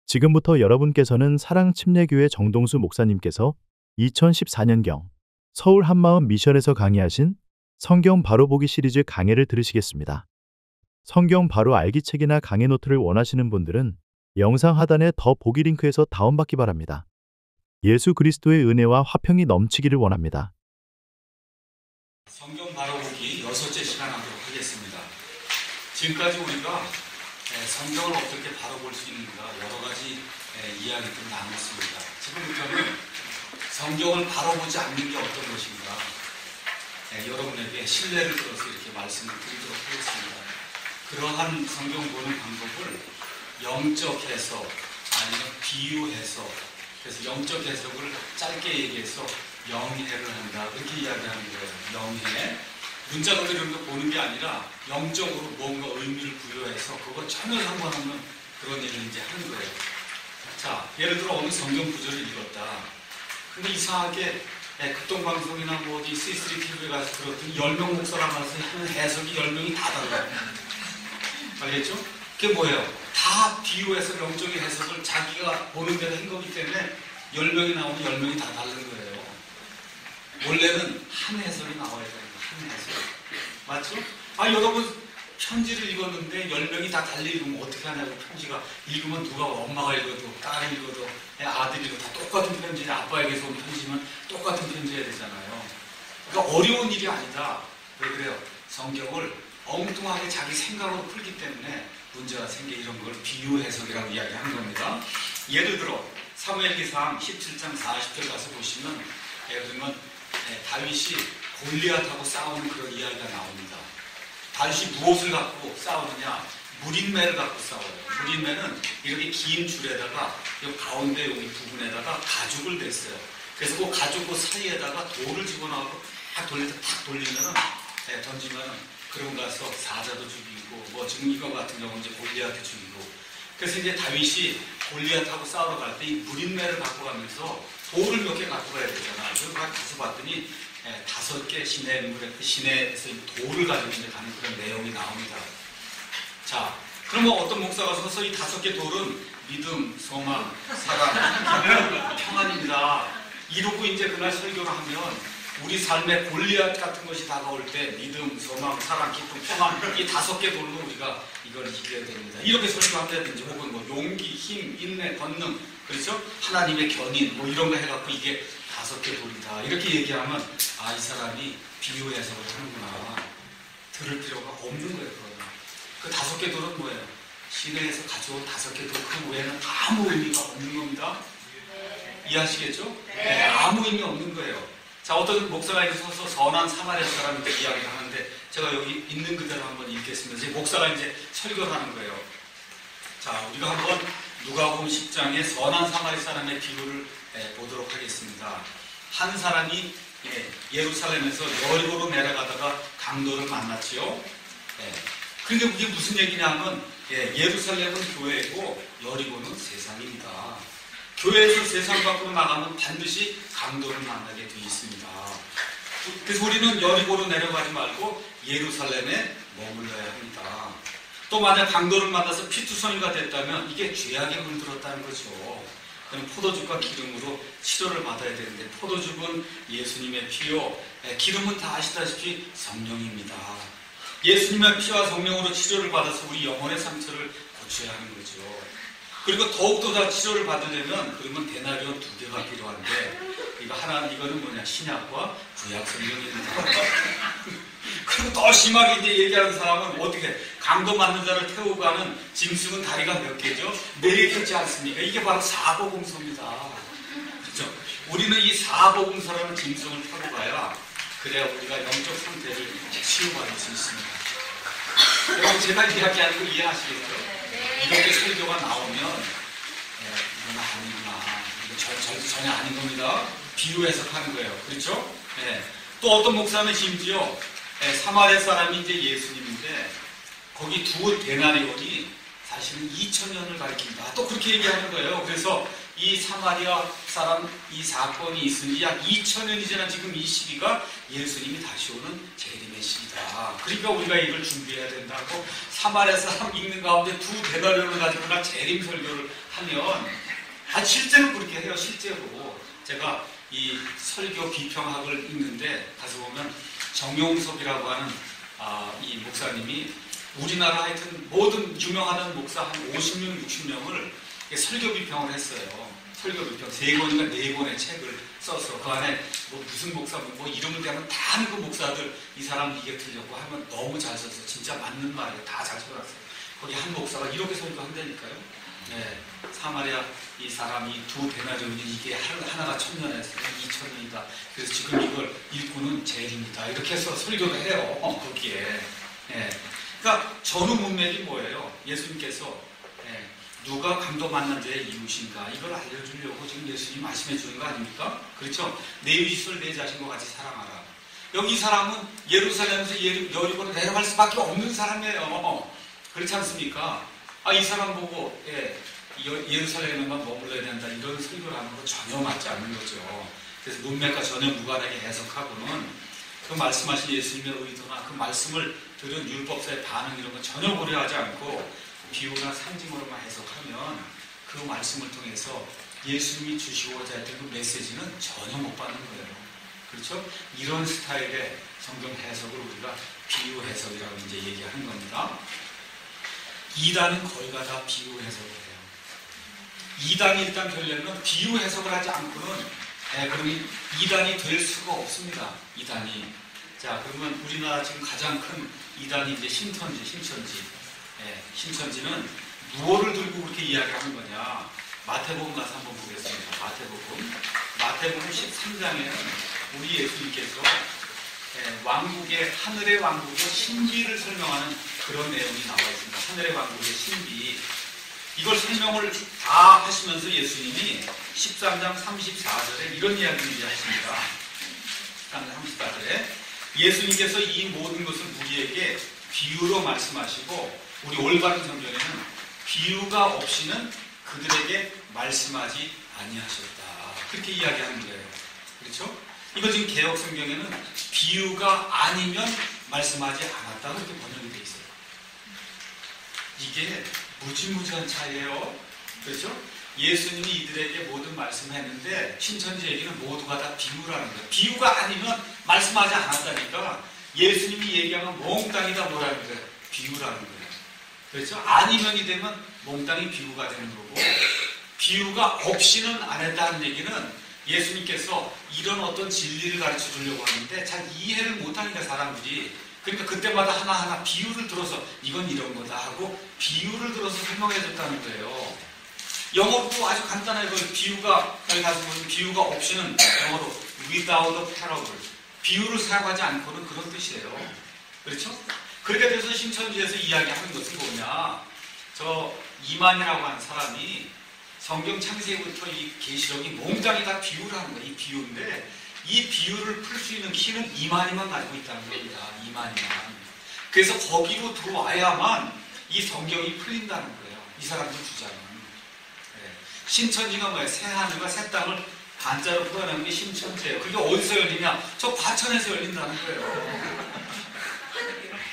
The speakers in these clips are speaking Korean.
지금부터 여러분께서는 사랑침례교회 정동수 목사님께서 2014년경 서울 한마음 미션에서 강의하신 성경 바로 보기 시리즈 강해를 들으시겠습니다. 성경 바로 알기 책이나 강해 노트를 원하시는 분들은 영상 하단의 더 보기 링크에서 다운받기 바랍니다. 예수 그리스도의 은혜와 화평이 넘치기를 원합니다. 성경 바로 보기 6째 시간 하도록 하겠습니다. 지금까지 우리가 성경을 어떻게 바로 볼 수 있는가 여러 가지 이야기들을 나눴습니다. 지금부터는 성경을 바로 보지 않는 게 어떤 것인가 여러분에게 신뢰를 들어서 이렇게 말씀을 드리도록 하겠습니다. 그러한 성경 보는 방법을 영적 해석 아니면 비유해서 그래서 영적 해석을 짧게 얘기해서 영해를 한다 그렇게 이야기하는 거예요. 영해 문자 그대로 이런 거 보는 게 아니라 영적으로 뭔가 의미를 부여해서 그거 전혀 상관없는 그런 일을 이제 하는 거예요. 자, 예를 들어 어느 성경 구절을 읽었다. 근데 이상하게 극동방송이나 뭐 어디 C3 TV에 가서 들었더니 10명 목사가 나와서 하는 해석이 10명이 다 달라요. 알겠죠? 그게 뭐예요? 다 비유해서 영적인 해석을 자기가 보는 대로 한 거기 때문에 10명이 나오면 10명이 다 다른 거예요. 원래는 한 해석이 나와야 되는 거예요. 한 해석. 맞죠? 여러분 편지를 읽었는데 10명이 다 달리 읽으면 어떻게 하냐고. 편지가 읽으면 누가 엄마가 읽어도 딸이 읽어도 아들이 읽어도 다 똑같은 편지, 아빠에게서 온 편지면 똑같은 편지해야 되잖아요. 그러니까 어려운 일이 아니다. 왜 그래요? 성경을 엉뚱하게 자기 생각으로 풀기 때문에 문제가 생겨. 이런 걸 비유 해석이라고 이야기하는 겁니다. 예를 들어 사무엘기상 17장 40절 가서 보시면 예를 들면 다윗이 골리앗하고 싸우는 그런 이야기가 나옵니다. 다윗이 무엇을 갖고 싸우느냐? 무린매를 갖고 싸워요. 무린매는 이렇게 긴 줄에다가 이 가운데 여기 부분에다가 가죽을 댔어요. 그래서 그 가죽 그 사이에다가 돌을 집어넣고 탁 돌려서 탁 돌리면은 던지면은 그러고 가서 사자도 죽이고 뭐 지금 이거 같은 경우는 이제 골리앗도 죽이고. 그래서 이제 다윗이 골리앗하고 싸우러 갈 때 이 무린매를 갖고 가면서 돌을 몇 개 갖고 가야 되잖아. 그래서 가서 봤더니 5개 시내에서 돌을 가지고 이제 가는 그런 내용이 나옵니다. 자, 그러면 어떤 목사가 서서 이 5개 돌은 믿음, 소망, 사랑, 평안입니다. 이러고 이제 그날 설교를 하면 우리 삶에 골리앗 같은 것이 다가올 때 믿음, 소망, 사랑, 기쁨, 평안 이 5개 돌로 우리가 이걸 이겨야 됩니다. 이렇게 설교한다든지 혹은 뭐 용기, 힘, 인내, 권능 그렇죠? 하나님의 견인 뭐 이런 거 해갖고 이게 5개 돌이다. 이렇게 얘기하면 이 사람이 비유 해석을 하는구나. 들을 필요가 없는 거예요. 그 5개 돌은 뭐예요? 시내에서 가져온 5개 돌 그 외에는 아무 의미가 없는 겁니다. 이해하시겠죠? 네. 아무 의미 없는 거예요. 자, 어떤 목사가 이제 서서 선한 사마리아 사람한테 이야기를 하는데 제가 여기 있는 그대로 한번 읽겠습니다. 이제 목사가 이제 설교를 하는 거예요. 자, 우리가 한번 누가복음 10장의 선한 사마리아 사람의 비유를 보도록 하겠습니다. 한 사람이 예루살렘에서 여리고로 내려가다가 강도를 만났지요. 그런데 그게 무슨 얘기냐면 예루살렘은 교회이고 여리고는 세상입니다. 교회에서 세상 밖으로 나가면 반드시 강도를 만나게 되어 있습니다. 그래서 우리는 여리고로 내려가지 말고 예루살렘에 머물러야 합니다. 또 만약 강도를 만나서 피투성이가 됐다면 이게 죄악에 물들었다는 거죠. 그럼 포도죽과 기름으로 치료를 받아야 되는데 포도죽은 예수님의 피요, 기름은 다 아시다시피 성령입니다. 예수님의 피와 성령으로 치료를 받아서 우리 영혼의 상처를 고쳐야 하는 거죠. 그리고 더욱더 다 치료를 받으려면 그러면 데나리온 2개가 필요한데 이거는 뭐냐? 신약과 구약 성경입니다. 그리고 더 심하게 이제 얘기하는 사람은 어떻게 강도 맞는 자를 태우고 가는 짐승은 다리가 몇 개죠? 4개지 않습니까? 이게 바로 사복음서입니다. 그렇죠? 우리는 이 사복음서라는 짐승을 타고 가야 그래야 우리가 영적 상태를 치유받을 수 있습니다. 여러분 제가 이야기하는 거 이해하시겠어요? 이렇게 설교가 나오면 이건 아니구나. 이거 전혀 아닌 겁니다. 비유 해석하는 거예요. 그렇죠? 또 어떤 목사는 심지어 사마리아 사람이 이제 예수님인데 거기 2 데나리온이 사실은 2000년을 가리킨다. 또 그렇게 얘기하는 거예요. 그래서 이 사마리아 사람 이 사건이 있은 지 약 2000년이 지난 지금 이 시기가 예수님이 다시 오는 재림의 시기다. 그러니까 우리가 이걸 준비해야 된다고 사마리아 사람 읽는 가운데 2데나리온을 가지고 재림 설교를 하면 실제로 그렇게 해요. 실제로 제가 이 설교 비평학을 읽는데 가서 보면 정용섭이라고 하는 이 목사님이 우리나라 하여튼 모든 유명하는 목사 한 50명, 60명을 설교 비평을 했어요. 설교 비평 3권인가 4권의 책을 써서 그 안에 뭐 무슨 목사, 뭐 이름을 대면 다 아는 그 목사들 이 사람 이게 틀렸고 하면 너무 잘 써서 진짜 맞는 말이에요. 다 잘 써놨어요. 거기 한 목사가 이렇게 설교한다니까요. 네, 사마리아 이 사람이 2데나리온이 이게 하나가 1000년에서 2000년이다. 그래서 지금 이걸 읽고는 재림이다. 이렇게 해서 설교를 해요. 거기에. 네. 그러니까 전후 문맥이 뭐예요? 예수님께서 누가 강도 만난 자의 이웃인가 이걸 알려주려고 지금 예수님이 말씀해 주는 거 아닙니까? 그렇죠? 내 이웃을 내 자신과 같이 사랑하라. 여기 이 사람은 예루살렘에서 여리고로 내려갈 수밖에 없는 사람이에요. 그렇지 않습니까? 이 사람 보고 예루살렘에만 머물러야 된다 이런 설교를 하는 거 전혀 맞지 않는 거죠. 그래서 문맥과 전혀 무관하게 해석하고는 그 말씀하신 예수님의 의도나 그 말씀을 들은 율법사의 반응 이런 건 전혀 고려하지 않고 비유나 상징으로만 해석하면 그 말씀을 통해서 예수님이 주시고자 했던 그 메시지는 전혀 못 받는 거예요. 그렇죠? 이런 스타일의 성경 해석을 우리가 비유 해석이라고 이제 얘기하는 겁니다. 이단은 거의 다 비유 해석을 해요. 이단이 일단 되려면 비유 해석을 하지 않고는 그러면 이단이 될 수가 없습니다. 이단이. 자, 그러면 우리나라 지금 가장 큰 이단이 이제 신천지는 무엇을 들고 그렇게 이야기하는 거냐? 마태복음 가서 한번 보겠습니다. 마태복음 13장에는 우리 예수님께서 하늘의 왕국의 신비를 설명하는 그런 내용이 나와 있습니다. 하늘의 왕국의 신비. 이걸 설명을 다 하시면서 예수님이 13장 34절에 이런 이야기를 이제 하십니다. 13장 34절에 예수님께서 이 모든 것을 우리에게 비유로 말씀하시고 우리 올바른 성경에는 비유가 없이는 그들에게 말씀하지 아니하셨다. 그렇게 이야기하는 거예요. 그렇죠? 이거 지금 개역 성경에는 비유가 아니면 말씀하지 않았다. 그렇게 번역이 되어 있어요. 이게 무지무지한 차이예요. 그렇죠? 예수님이 이들에게 모든 말씀을 했는데 신천지 얘기는 모두가 다 비유라는 거예요. 비유가 아니면 말씀하지 않았다니까 예수님이 얘기하면 몽땅이 다 뭐라는 거예요? 비유라는 거예요. 그렇죠? 아니면이 되면 몽땅이 비유가 되는 거고 비유가 없이는 안 했다는 얘기는 예수님께서 이런 어떤 진리를 가르쳐 주려고 하는데 잘 이해를 못하니까 사람들이 그러니까 그때마다 하나하나 비유를 들어서 이건 이런 거다 하고 비유를 들어서 설명해 줬다는 거예요. 영어로도 아주 간단하게 비유가 여기 가서 보면 비유가 없이는 영어로 without a parable 비유를 사용하지 않고는 그런 뜻이에요. 그렇죠? 그렇게 돼서 신천지에서 이야기하는 것은 뭐냐? 저 이만이라고 하는 사람이 성경 창세기부터 이 계시록이 몽땅이 다 비유를 하는 거예요. 이 비유인데 이 비유를 풀 수 있는 키는 이만희만 가지고 있다는 겁니다. 이만희만. 그래서 거기로 들어와야만 이 성경이 풀린다는 거예요. 이 사람들 주장은. 네. 신천지가 뭐예요? 새 하늘과 새 땅을 반자로 표현하는 게 신천지예요. 그게 어디서 열리냐? 저 과천에서 열린다는 거예요.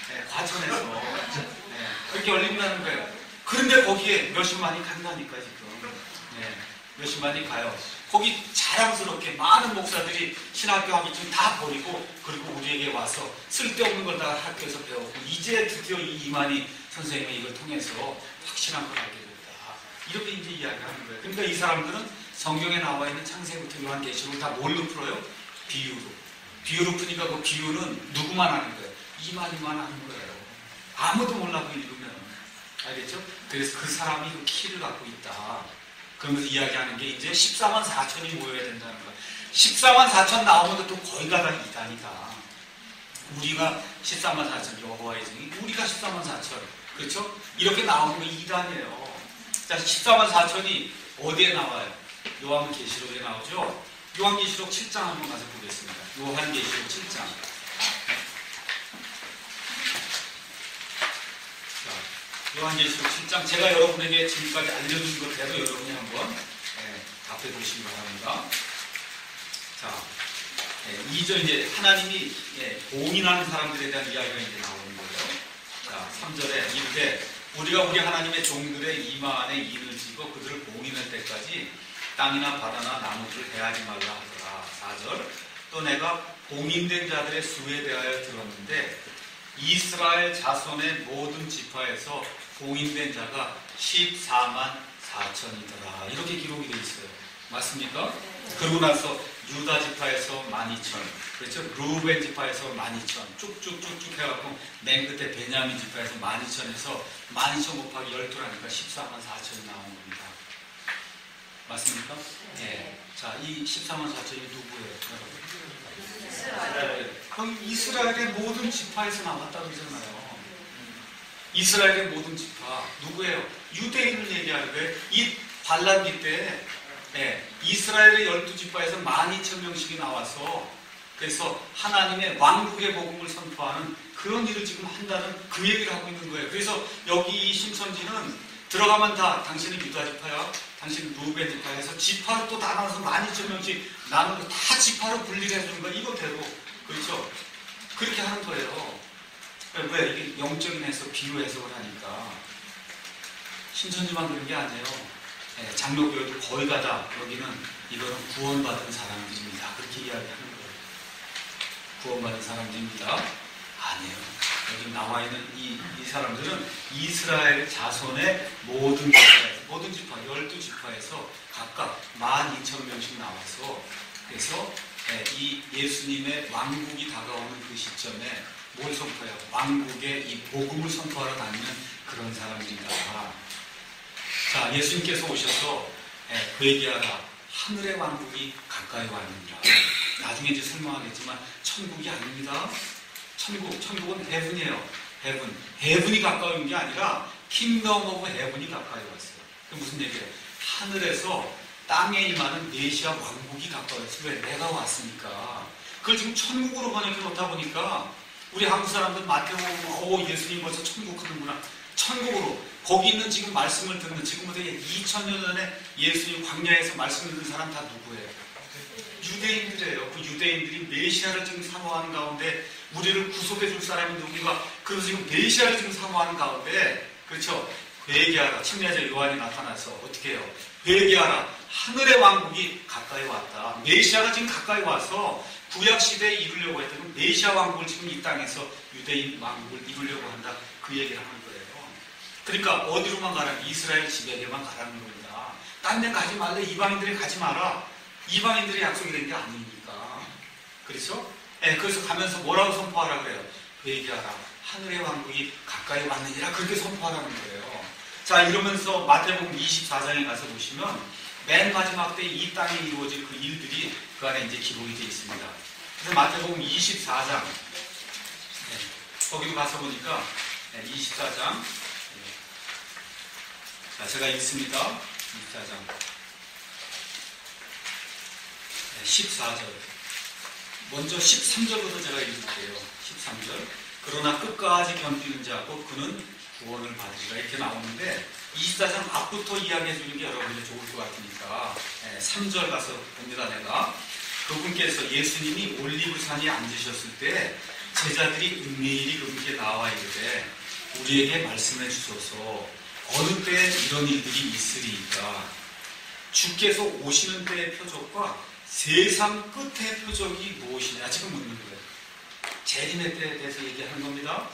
네, 과천에서. 네, 그렇게 열린다는 거예요. 그런데 거기에 몇십만이 간다니까 지금. 네, 몇십만이 가요. 거기 자랑스럽게 많은 목사들이 신학교 하기 좀 다 버리고 그리고 우리에게 와서 쓸데없는 걸 다 학교에서 배웠고 이제 드디어 이 이만희 선생님이 이걸 통해서 확실한 걸 알게 됐다. 이렇게 이제 이야기하는 거예요. 그러니까 이 사람들은 성경에 나와 있는 창세기부터 요한계시록을 다 뭘로 풀어요? 비유로. 비유로 푸니까 그 비유는 누구만 하는 거예요? 이만희만 하는 거예요. 아무도 몰라 그 읽으면. 알겠죠? 그래서 그 사람이 그 키를 갖고 있다. 그러면서 이야기하는 게 이제 14만 4천이 모여야 된다는 거야. 14만 4천 나오면 또 거의 다 이단이다. 우리가 14만 4천, 여호와의 증인, 우리가 14만 4천. 그렇죠? 이렇게 나오는 거 이단이에요. 자, 14만 4천이 어디에 나와요? 요한계시록에 나오죠? 요한계시록 7장 한번 가서 보겠습니다. 요한계시록 7장. 요한계시록 7장 제가 여러분에게 지금까지 알려준 것대로 여러분이 한번 답해 보시기 바랍니다. 자, 2절 이제 하나님이 봉인하는 사람들에 대한 이야기가 이제 나오는 거예요. 자, 3절에 이렇게 우리가 우리 하나님의 종들의 이마 안에 인을 지고 그들을 봉인할 때까지 땅이나 바다나 나무들을 해하지 말라 하더라. 4절 또 내가 봉인된 자들의 수에 대하여 들었는데 이스라엘 자손의 모든 지파에서 봉인된 자가 14만 4천이더라. 이렇게 기록이 되어 있어요. 맞습니까? 그러고 나서 유다 지파에서 12,000, 그렇죠? 루벤 지파에서 12,000, 쭉쭉쭉쭉 해갖고 맨 끝에 베냐민 지파에서 12,000에서 12,000 곱하기 12라니까 14만 4천이 나온 겁니다. 맞습니까? 네. 자, 이 14만 4천이 누구예요? 그럼 이스라엘의 모든 지파에서 나왔다고 그러잖아요. 이스라엘의 모든 지파 누구예요? 유대인을 얘기하는 거예요. 이 반란기 때 이스라엘의 12지파에서 12,000명씩이 나와서 그래서 하나님의 왕국의 복음을 선포하는 그런 일을 지금 한다는 그 얘기를 하고 있는 거예요. 그래서 여기 이 심선지는 들어가면 다 당신은 유다 지파야, 당신은 루벤 지파에서 지파로 또 다 나눠서 12,000명씩 나누고 다 지파로 분리를 해주는 거예요. 이거대로. 그렇죠? 그렇게 하는 거예요. 왜? 이게 영적인 해석, 비유 해석을 하니까. 신천지만 그런 게 아니에요. 장로교회도 거의 다다 여기는 이거는 구원받은 사람들입니다. 그렇게 이야기하는 거예요. 구원받은 사람들입니다. 아니에요. 여기 나와 있는 이 사람들은 이스라엘 자손의 모든 지파, 12지파에서 각각 12,000명씩 나와서 그래서 이 예수님의 왕국이 다가오는 그 시점에 뭘 선포해요? 왕국의 이 복음을 선포하러 다니는 그런 사람들이다. 자, 예수님께서 오셔서 회개하라. 하늘의 왕국이 가까이 왔느니라. 나중에 이제 설명하겠지만 천국이 아닙니다. 천국은 헤븐이에요. 헤븐이 가까이 온 게 아니라 킹덤 오브 헤븐이 가까이 왔어요. 그 무슨 얘기예요? 하늘에서 땅에 임하는 메시아 왕국이 가까이 왔어요. 왜? 내가 왔으니까. 그걸 지금 천국으로 번역해 놓다 보니까 우리 한국 사람들 마태복음 예수님 벌써 천국 하는구나. 천국으로 거기 있는 지금 말씀을 듣는 지금부터 2000년 전에 예수님 광야에서 말씀을 듣는 사람 다 누구예요? 유대인들이에요. 그 유대인들이 메시아를 지금 사모하는 가운데 우리를 구속해 줄 사람이 누군가 그래서 지금 메시아를 지금 사모하는 가운데 그렇죠? 회개하라. 침례자 요한이 나타나서 어떻게 해요? 회개하라. 하늘의 왕국이 가까이 왔다. 메시아가 지금 가까이 와서 구약시대에 이루려고 했던 그 메시아 왕국을 지금 이 땅에서 유대인 왕국을 이루려고 한다. 그 얘기를 하는 거예요. 그러니까 어디로만 가라는 이스라엘 지배에만 가라는 겁니다. 딴 데 가지 말래. 이방인들이 가지 마라. 이방인들이 약속이 된 게 아니니까. 그렇죠? 그래서 가면서 뭐라고 선포하라 그래요? 회개하라. 하늘의 왕국이 가까이 왔느니라. 그렇게 선포하라는 거예요. 자, 이러면서 마태복음 24장에 가서 보시면 맨 마지막 때 이 땅에 이루어질 그 일들이 그 안에 이제 기록이 되어 있습니다. 그래서 마태복음 24장 거기도 가서 보니까 24장 자, 제가 읽습니다. 24장 14절 먼저 13절부터 제가 읽을게요. 13절 그러나 끝까지 견디는 자 곧 그는 구원을 받으리라 이렇게 나오는데 24장 앞부터 이야기해 주는 게 여러분이 좋을 것 같으니까 3절 가서 봅니다. 내가 그분께서 예수님이 올리브산에 앉으셨을 때 제자들이 은밀히 그분께 나와 이르되 우리에게 말씀해 주소서 어느 때에 이런 일들이 있으리이까 주께서 오시는 때의 표적과 세상 끝의 표적이 무엇이냐 지금 묻는 거예요. 재림의 때에 대해서 얘기하는 겁니다.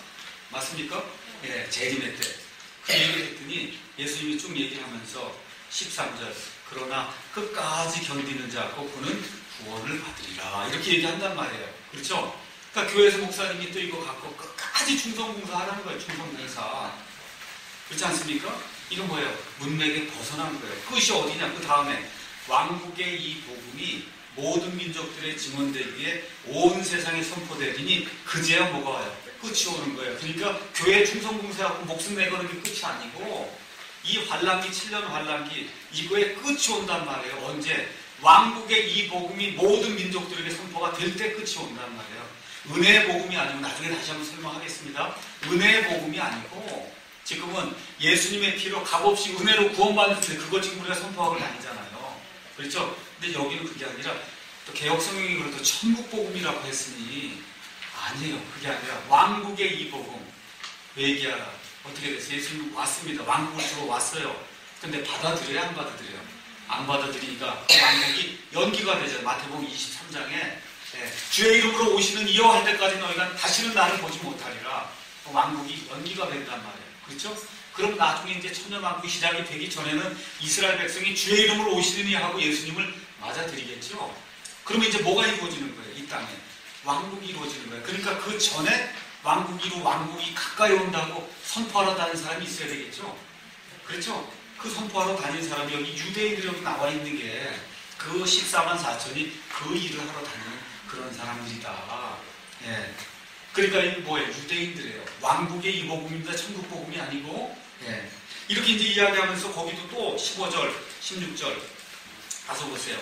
맞습니까? 예, 재림의 때. 그 얘기를 했더니 예수님이 쭉 얘기하면서 13절 그러나 끝까지 견디는 자 곧 그는 구원을 받으리라 이렇게 얘기한단 말이에요. 그렇죠? 그러니까 교회에서 목사님이 또 이거 갖고 끝까지 충성봉사 하라는 거예요. 충성봉사. 그렇지 않습니까? 이건 뭐예요? 문맥에 벗어난 거예요. 끝이 어디냐? 그 다음에 왕국의 이 복음이 모든 민족들의 증언되기에 온 세상에 선포되리니 그제야 뭐가 와요? 끝이 오는 거예요. 그러니까 교회 충성봉사하고 목숨 내거는 게 끝이 아니고 이 환란기 7년 환란기 이거에 끝이 온단 말이에요. 언제? 왕국의 이 복음이 모든 민족들에게 선포가 될 때 끝이 온단 말이에요. 은혜의 복음이 아니고 나중에 다시 한번 설명하겠습니다. 은혜의 복음이 아니고 지금은 예수님의 피로 값없이 은혜로 구원받는데 그거 지금 우리가 선포하고 다니잖아요. 그렇죠? 근데 여기는 그게 아니라 또 개혁성경이 그래도 천국복음이라고 했으니 아니에요. 그게 아니라 왕국의 이 복음 얘기하라. 어떻게 됐어요? 예수님 왔습니다. 왕국을 들어왔어요. 근데 받아들여요? 안 받아들여요? 안 받아들이니까 왕국이 연기가 되죠. 마태복음 23장에 주의 이름으로 오시는 이여 할 때까지 너희가 다시는 나를 보지 못하리라. 왕국이 연기가 된단 말이에요. 그렇죠? 그럼 나중에 이제 천년왕국이 시작이 되기 전에는 이스라엘 백성이 주의 이름으로 오시느니 하고 예수님을 맞아들이겠죠. 그러면 이제 뭐가 이루어지는 거예요? 이 땅에 왕국이 이루어지는 거예요. 그러니까 그 전에 왕국이 가까이 온다고 선포하러 다니는 사람이 있어야 되겠죠. 그렇죠? 그 선포하러 다니는 사람이 여기 유대인들이 여기 나와 있는 게 그 14만 4천이 그 일을 하러 다니는 그런 사람들이다. 예. 그러니까 이 뭐예요? 유대인들이에요. 왕국의 이 복음입니다. 천국 복음이 아니고. 예. 이렇게 이제 이야기하면서 거기도 또 15절, 16절 가서 보세요.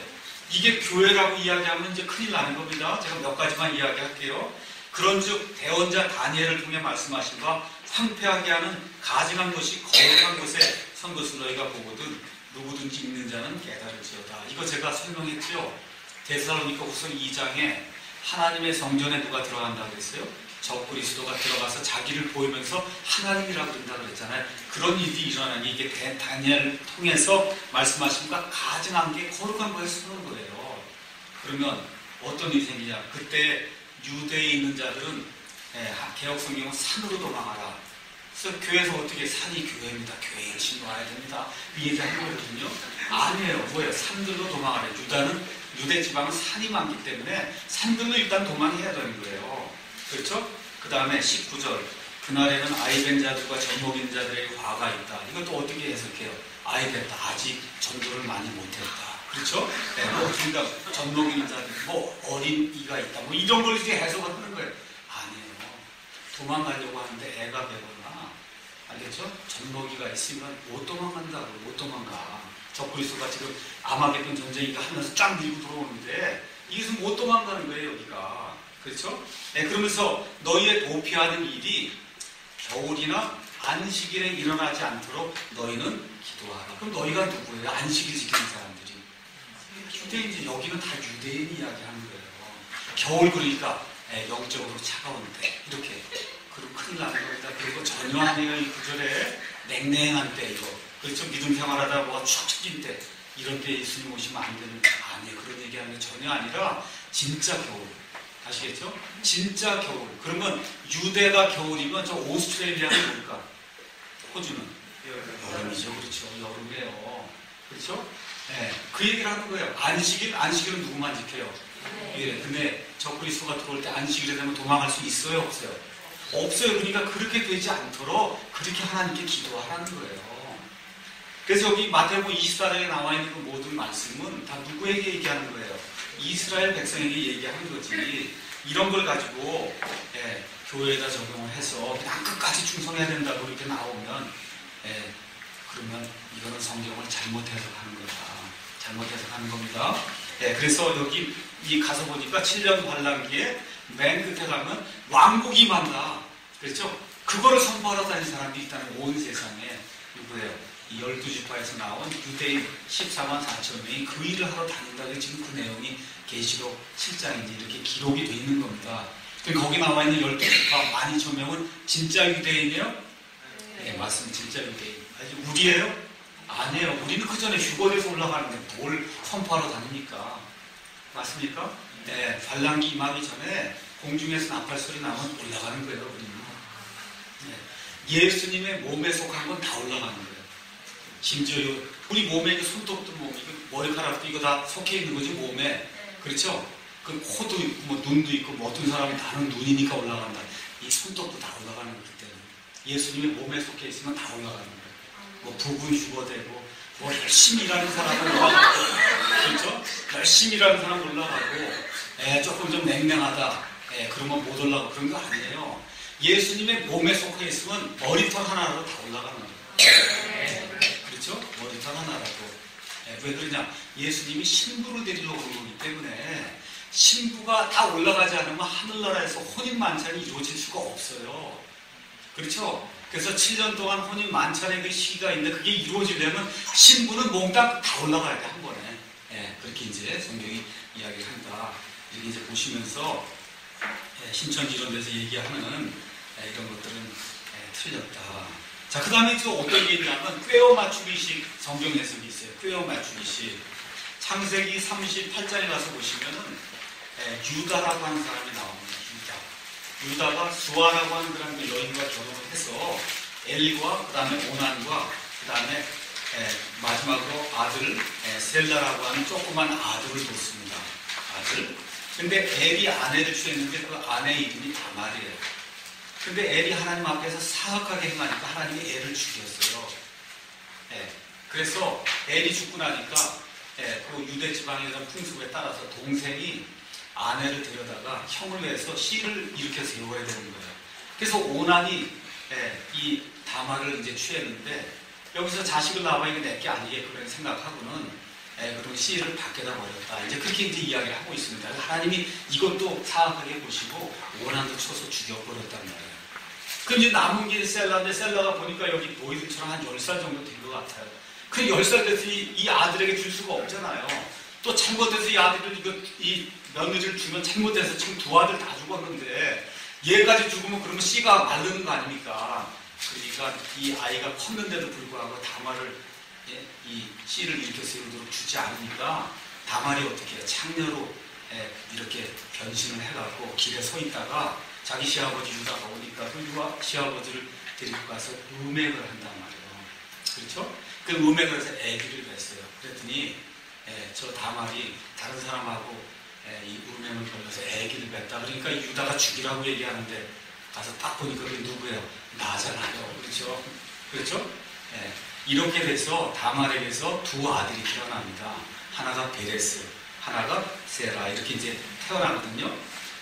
이게 교회라고 이야기하면 이제 큰일 나는 겁니다. 제가 몇 가지만 이야기할게요. 그런즉 대언자 다니엘을 통해 말씀하신 바 황폐하게 하는 가증한 것이 거룩한 곳에 선 것을 너희가 보거든 누구든지 읽는 자는 깨달을지어다. 이거 제가 설명했죠. 데살로니가 후서 2장에 하나님의 성전에 누가 들어간다고 그랬어요? 적그리스도가 들어가서 자기를 보이면서 하나님이라고 그런다고 그랬잖아요. 그런 일이 일어나니 이게 다니엘을 통해서 말씀하신 바 가증한 게 거룩한 곳에 서는 거예요. 그러면 어떤 일이 생기냐? 그때 유대에 있는 자들은 개혁성경은 산으로 도망하라. 그래서 교회에서 어떻게 산이 교회입니다. 교회에 열심히 와야 됩니다. 이 얘기하는 거거든요. 아니에요. 뭐예요? 산들로 도망하래. 유대 지방은 산이 많기 때문에 산들로 일단 도망해야 되는 거예요. 그렇죠? 그 다음에 19절. 그날에는 아이된 자들과 젖먹인 자들의 화가 있다. 이것도 어떻게 해석해요? 아이됐다. 아직 전도를 많이 못했다. 그렇죠? 그러니까 젖먹이는 자들, 어린 이가 있다. 이런 걸 이제 해석을 하는 거예요. 아니에요. 도망가려고 하는데 애가 배거나, 알겠죠? 젖먹이가 있으면 못 도망간다고, 못 도망가. 적그리스도가 지금 아마겟돈 전쟁이가 하면서 쫙 밀고 들어오는데, 이것은 못 도망가는 거예요, 여기가. 그렇죠? 그러면서 너희의 도피하는 일이 겨울이나 안식일에 일어나지 않도록 너희는 기도하라. 그럼 너희가 누구예요? 안식일 지키는 사람들이. 유대인이지. 여기는 다 유대인 이야기하는 거예요. 겨울 그러니까 영적으로 차가운데 이렇게. 그리고 큰일 나는 겁니다. 그리고 전혀 아니에요. 이 구절에 냉랭한 때 이거. 그렇죠? 믿음 생활하다 뭐가 축 처진 때 이런 때 예수님 오시면 안 되는 거 아니에요. 그런 얘기하는 게 전혀 아니라 진짜 겨울. 아시겠죠? 진짜 겨울. 그러면 유대가 겨울이면 저 오스트레일리아는 뭘까? 호주는 여름이죠. 그렇죠. 여름이에요. 그렇죠? 그 얘기를 하는 거예요. 안식일은 누구만 지켜요? 근데 적그리스도가 들어올 때 안식일에 되면 도망갈 수 있어요? 없어요? 없어요. 그러니까 그렇게 되지 않도록 그렇게 하나님께 기도하라는 거예요. 그래서 여기 마태복음 24장에 나와 있는 그 모든 말씀은 다 누구에게 얘기하는 거예요? 이스라엘 백성에게 얘기하는 거지. 이런 걸 가지고 교회에다 적용을 해서 그냥 끝까지 충성해야 된다고 이렇게 나오면 그러면 이거는 성경을 잘못 해석하는 거다. 잘못 해석하는 겁니다. 그래서 여기 이 가서 보니까 7년 환란기에 맨 끝에 가면 왕국이 임한다. 그렇죠? 그거를 선포하러 다니는 사람들이 있다는 온 세상에 누구예요? 이 12지파에서 나온 유대인 14만 4천 명이 그 일을 하러 다닌다고 지금 그 내용이 계시록 7장인지 이렇게 기록이 되어 있는 겁니다. 거기 나와 있는 12지파 12,000명은 진짜 유대인이에요? 네, 맞습니다. 진짜 유대인. 아직 우리예요? 아니에요. 우리는 그 전에 휴거에서 올라가는데 뭘 선포하러 다닙니까? 맞습니까? 네, 환란기 임하기 전에 공중에서 나팔 소리 나면 올라가는 거예요. 우리는. 예수님의 몸에 속한 건 다 올라가는 거예요. 심지어 우리 몸에 손톱도 머리카락도 이거 다 속해 있는 거지 몸에. 그렇죠? 그 코도 있고 눈도 있고 어떤 사람이 다는 눈이니까 올라간다. 이 손톱도 다 올라가는 거기 때문에 예수님의 몸에 속해 있으면 다 올라가는 거예요. 부분 휴거되고 열심히 일하는 사람은 올라가고, 그렇죠? 열심히 일하는 사람은 올라가고, 조금 좀 냉랭하다. 그러면 못 올라가고 그런 거 아니에요. 예수님의 몸에 속해 있으면 머리털 하나로 다 올라가는 거예요. 그렇죠? 머리털 하나라도. 왜 그러냐? 예수님이 신부를 데리려고 그런 거기 때문에 신부가 다 올라가지 않으면 하늘나라에서 혼인 만찬이 이루어질 수가 없어요. 그렇죠? 그래서 7년 동안 혼인 만찬의 그 시기가 있는데 그게 이루어지려면 신부는 몽땅 다 올라가야 돼, 한 번에. 그렇게 이제 성경이 이야기를 한다. 이렇게 이제 보시면서 신천지 이런 데서 얘기하는 이런 것들은 틀렸다. 자, 그 다음에 또 어떤 게 있냐면 꿰어 맞추기식 성경 해석이 있어요. 꿰어 맞추기식. 창세기 38장에 가서 보시면은 유다라고 하는 사람이 나옵니다. 유다가 수아라고 하는 그런 여인과 결혼을 해서 엘과 그 다음에 오난과 그 다음에 마지막으로 아들 셀라라고 하는 조그만 아들을 뒀습니다. 아들. 근데 엘이 아내를 취했는데 그 아내 이름이 다말이에요. 근데 엘이 하나님 앞에서 사악하게 행하니까 하나님이 엘을 죽였어요. 그래서 엘이 죽고 나니까 그 유대 지방의 그런 풍습에 따라서 동생이 아내를 데려다가 형을 내서 씨를 일으켜 세워야 되는 거예요. 그래서 오난이 이 다말을 이제 취했는데 여기서 자식을 낳아야 이게 내게 아니겠구나 생각하고는 그런 씨를 밖에다 버렸다. 이제 그렇게 이제 이야기를 하고 있습니다. 하나님이 이것도 사악하게 보시고 오난도 쳐서 죽여버렸단 말이에요. 그 이제 남은 게 셀라인데 셀라가 보니까 여기 보이들처럼 한 10살 정도 된 것 같아요. 그 10살 돼서 이 아들에게 줄 수가 없잖아요. 또 잘못해서 이 아들을 이 며느리를 주면 잘못해서 지금 두 아들 다 죽었는데 얘까지 죽으면 그러면 씨가 마르는 거 아닙니까? 그러니까 이 아이가 컸는데도 불구하고 다말을 이 씨를 일으켜 세우도록 주지 않으니까 다말이 어떻게 해요? 창녀로 이렇게 변신을 해갖고 길에 서 있다가 자기 시아버지 유다가 오니까 그 시아버지를 데리고 가서 음행을 한단 말이에요. 그렇죠? 그 음행을 해서 아기를 냈어요. 그랬더니 저 다말이 다른 사람하고 이 음행을 걸려서 아기를 냈다. 그러니까 유다가 죽이라고 얘기하는데 가서 딱 보니까 그게 누구예요? 나잖아요. 그렇죠? 그렇죠? 이렇게 돼서 다말에게서 두 아들이 태어납니다. 하나가 베레스, 하나가 세라 이렇게 이제 태어나거든요.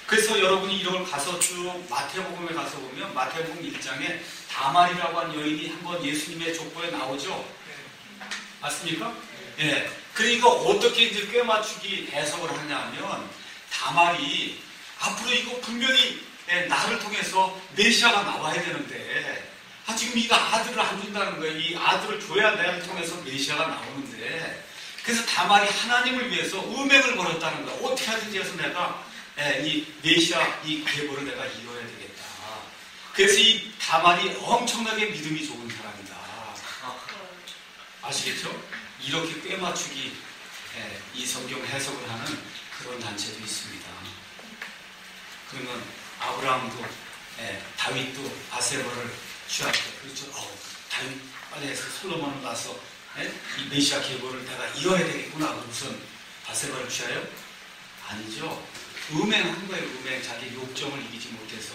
그래서 여러분이 이걸 가서 쭉 마태복음에 가서 보면 마태복음 1장에 다말이라고 하는 여인이 한번 예수님의 족보에 나오죠. 맞습니까? 예. 그러니까 어떻게 이제 꿰맞추기 해석을 하냐면 다말이 앞으로 이거 분명히 나를 통해서 메시아가 나와야 되는데 지금 이거 아들을 안 준다는 거예요. 이 아들을 줘야 나를 통해서 메시아가 나오는데 그래서 다말이 하나님을 위해서 음행을 벌였다는 거야. 어떻게 하든지 해서 내가 이 메시아 이 계보를 내가 이뤄야 되겠다. 그래서 이 다말이 엄청나게 믿음이 좋은 사람이다. 아시겠죠? 이렇게 꿰맞추기 이 성경 해석을 하는 그런 단체도 있습니다. 그러면 아브라함도 다윗도 바세바를 취하고 그렇죠? 다윗 빨리 해서 솔로몬을 가서 이 메시아 계보를 내가 이어야 되겠구나. 무슨 바세바를 취하여? 아니죠. 음행한 거예요. 음행. 자기 욕정을 이기지 못해서.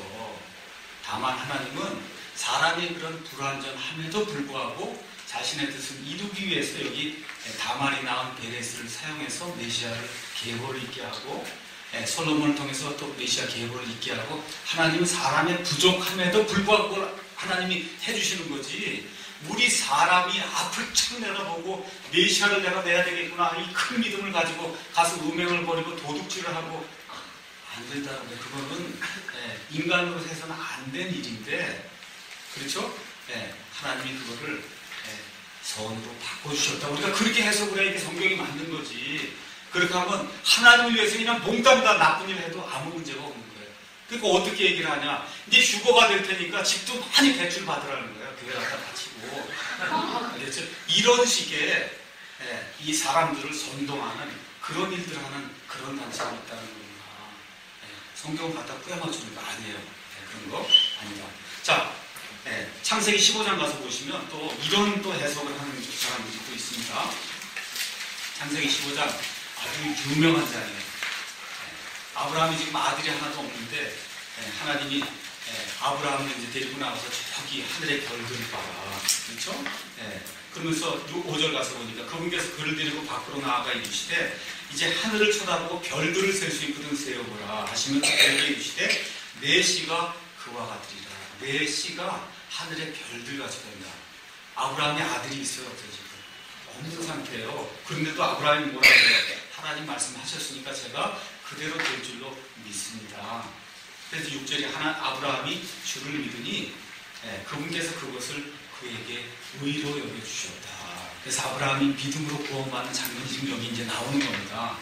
다만 하나님은 사람의 그런 불완전함에도 불구하고 자신의 뜻을 이루기 위해서 여기 다말이 낳은 베레스를 사용해서 메시아를 계보를 있게 하고 솔로몬을 통해서 또 메시아 계보를 있게 하고 하나님은 사람의 부족함에도 불구하고 하나님이 해주시는 거지. 우리 사람이 앞을 척 내다보고 메시아를 내가 내야 되겠구나 이 큰 믿음을 가지고 가서 음행을 벌이고 도둑질을 하고 안 된다는데 그거는 인간으로 해서는 안 된 일인데 그렇죠? 하나님이 그거를 선으로 바꿔주셨다. 우리가 그렇게 해석을 해야 이게 성경이 맞는 거지. 그렇게 하면 하나님을 위해서 그냥 몽땅 다 나쁜 일을 해도 아무 문제가 없는 거예요. 그러니까 어떻게 얘기를 하냐. 이제 휴거가 될 테니까 집도 많이 대출 받으라는 거예요. 교회 갖다 바치고. 그렇죠? 이런 식의 이 사람들을 선동하는 그런 일들을 하는 그런 단체가 있다는 겁니다. 성경을 갖다 꾸며맞추는 거 아니에요. 그런 거 아니다. 자, 창세기 15장 가서 보시면 또 이런 또 해석을 하는 사람들이 또 있습니다. 창세기 15장 아주 유명한 장이에요. 아브라함이 지금 아들이 하나도 없는데 하나님이 아브라함을 이제 데리고 나가서 저기 하늘의 별들을 봐라. 그렇죠? 그러면서 5절 가서 보니까 그분께서 그를 데리고 밖으로 나아가 이르시되 이제 하늘을 쳐다보고 별들을 셀 수 있거든 세어보라 하시면 그에게 이르시되 내 씨가 그와 같으리라. 내 씨가 하늘의 별들같이 된다. 아브라함의 아들이 있어요. 지금 없는 상태예요. 그런데도 아브라함이 뭐라 그래요? 하나님 말씀하셨으니까 제가 그대로 될 줄로 믿습니다. 그래서 6절에 아브라함이 주를 믿으니 그분께서 그것을 그에게 의로 여겨주셨다. 그래서 아브라함이 믿음으로 구원받는 장면이 지금 여기 이제 나오는 겁니다.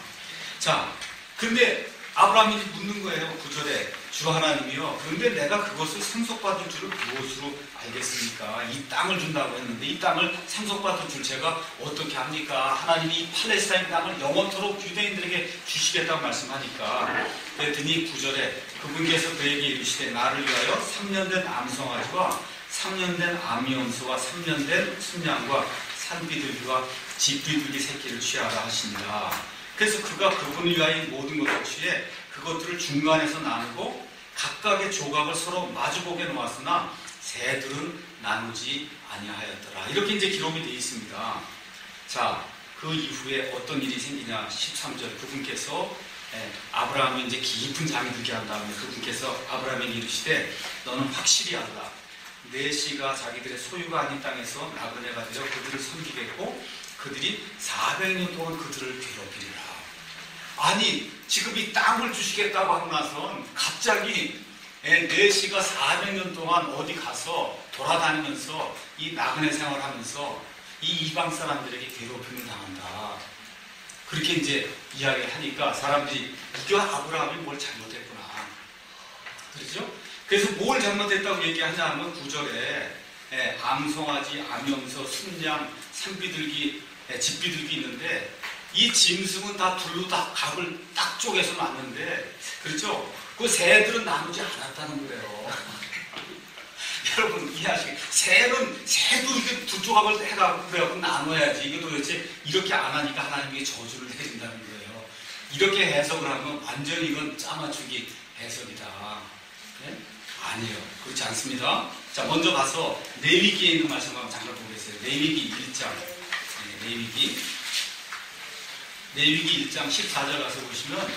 자, 근데 아브라함이 묻는 거예요. 9절에 주 하나님이요, 그런데 내가 그것을 상속받을 줄을 무엇으로 알겠습니까? 이 땅을 준다고 했는데 이 땅을 상속받을 줄 제가 어떻게 합니까? 하나님이 이 팔레스타인 땅을 영원토록 유대인들에게 주시겠다고 말씀하니까, 그랬더니 9절에 그분께서 그에게 이르시되 나를 위하여 3년 된 암송아지와 3년 된 암염소와 3년 된 순양과 산비둘기와 집비둘기 새끼를 취하라 하신다. 그래서 그가 그분을 위하여 모든 것을 취해 그것들을 중간에서 나누고 각각의 조각을 서로 마주보게 놓았으나 새들은 나누지 아니하였더라. 이렇게 이제 기록이 되어 있습니다. 자, 그 이후에 어떤 일이 생기냐? 13절 그분께서 아브라함이 이제 깊은 잠이 들게 한 다음에 그분께서 아브라함에게 이르시되 너는 확실히 알라. 내 씨가 자기들의 소유가 아닌 땅에서 나그네가 되어 그들을 섬기겠고 그들이 400년 동안 그들을 괴롭히리라. 아니, 지금 이 땅을 주시겠다고 하고 나선 갑자기 내 씨가 400년 동안 어디 가서 돌아다니면서 이 나그네 생활하면서 이 이방 사람들에게 괴롭힘을 당한다. 그렇게 이제 이야기를 하니까 사람들이 이거 아브라함이 뭘 잘못했구나. 그렇죠? 그래서 뭘 잘못했다고 얘기하냐 하면 9절에 암송아지, 암염소, 순양, 산비둘기, 집비둘기 있는데 이 짐승은 다 둘로 다 각을 딱 쪼개서 놨는데, 그렇죠? 그 새들은 나누지 않았다는 거예요. 여러분 이해하시겠어요? 새도 이렇게 두 조각을 해갖고 나눠야지. 이게 도대체 이렇게 안 하니까 하나님께 저주를 내린다는 거예요. 이렇게 해석을 하면 완전히 이건 짜맞추기 해석이다. 네? 아니에요. 그렇지 않습니다. 자, 먼저 가서 레위기에 있는 말씀 한번 잠깐 보겠어요. 레위기 1장. 레위기 1장 14절 가서 보시면,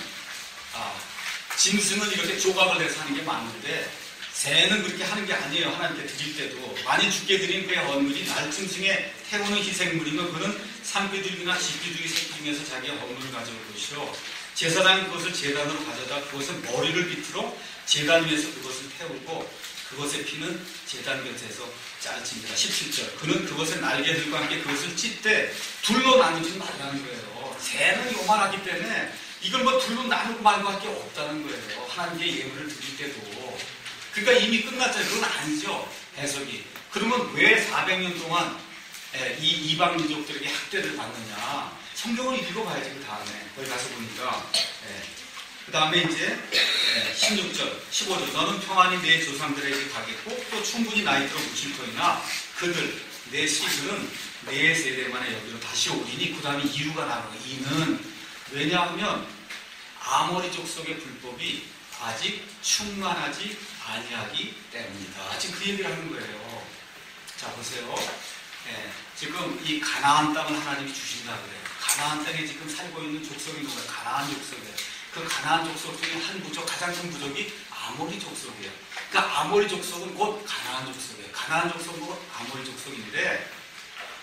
짐승은 이렇게 조각을 해서 하는 게 맞는데 새는 그렇게 하는 게 아니에요. 하나님께 드릴 때도. 만일 주께 드린 그의 헌물이 날짐승에 태우는 희생물이면 그는 산비둘기나 집비둘기 새끼 중에서 자기의 헌물을 가져올 것이요, 제사장이 그것을 제단으로 가져다 그것의 머리를 비틀어 제단 위에서 그것을 태우고 그것의 피는 제단 곁에서 짤집니다. 17절 그는 그것의 날개들과 함께 그것을 찢되 둘로 나누지 말라는 거예요. 새는 요만하기 때문에 이걸 뭐 둘로 나누고 말고 할 게 없다는 거예요. 하나님께 예물을 드릴 때도. 그러니까 이미 끝났잖아요. 그건 아니죠, 해석이. 그러면 왜 400년 동안 이 이방 민족들에게 학대를 받느냐? 성경을 읽어봐야지. 그 다음에 거기 가서 보니까 그 다음에 이제 16절 15절 너는 평안히 내 조상들에게 가겠고 또 충분히 나이 들어 묻힐 터이나 그들 내 씨들은 내 세대만에 여기로 다시 오리니. 그 다음에 이유가 나와요. 이는 왜냐하면 아모리 족속의 불법이 아직 충만하지 아니하기 때문이다. 지금 그 얘기를 하는 거예요. 자, 보세요. 지금 이 가나안 땅을 하나님이 주신다 그래요. 가나안 땅에 지금 살고 있는 족속이 누구예요? 가나안 족속이에요. 그 가나안 족속 중에 한 부족, 가장 큰 부족이 아모리 족속이에요. 그러니까 아모리 족속은 곧 가나안 족속이에요. 가나안 족속은 곧 아모리 족속인데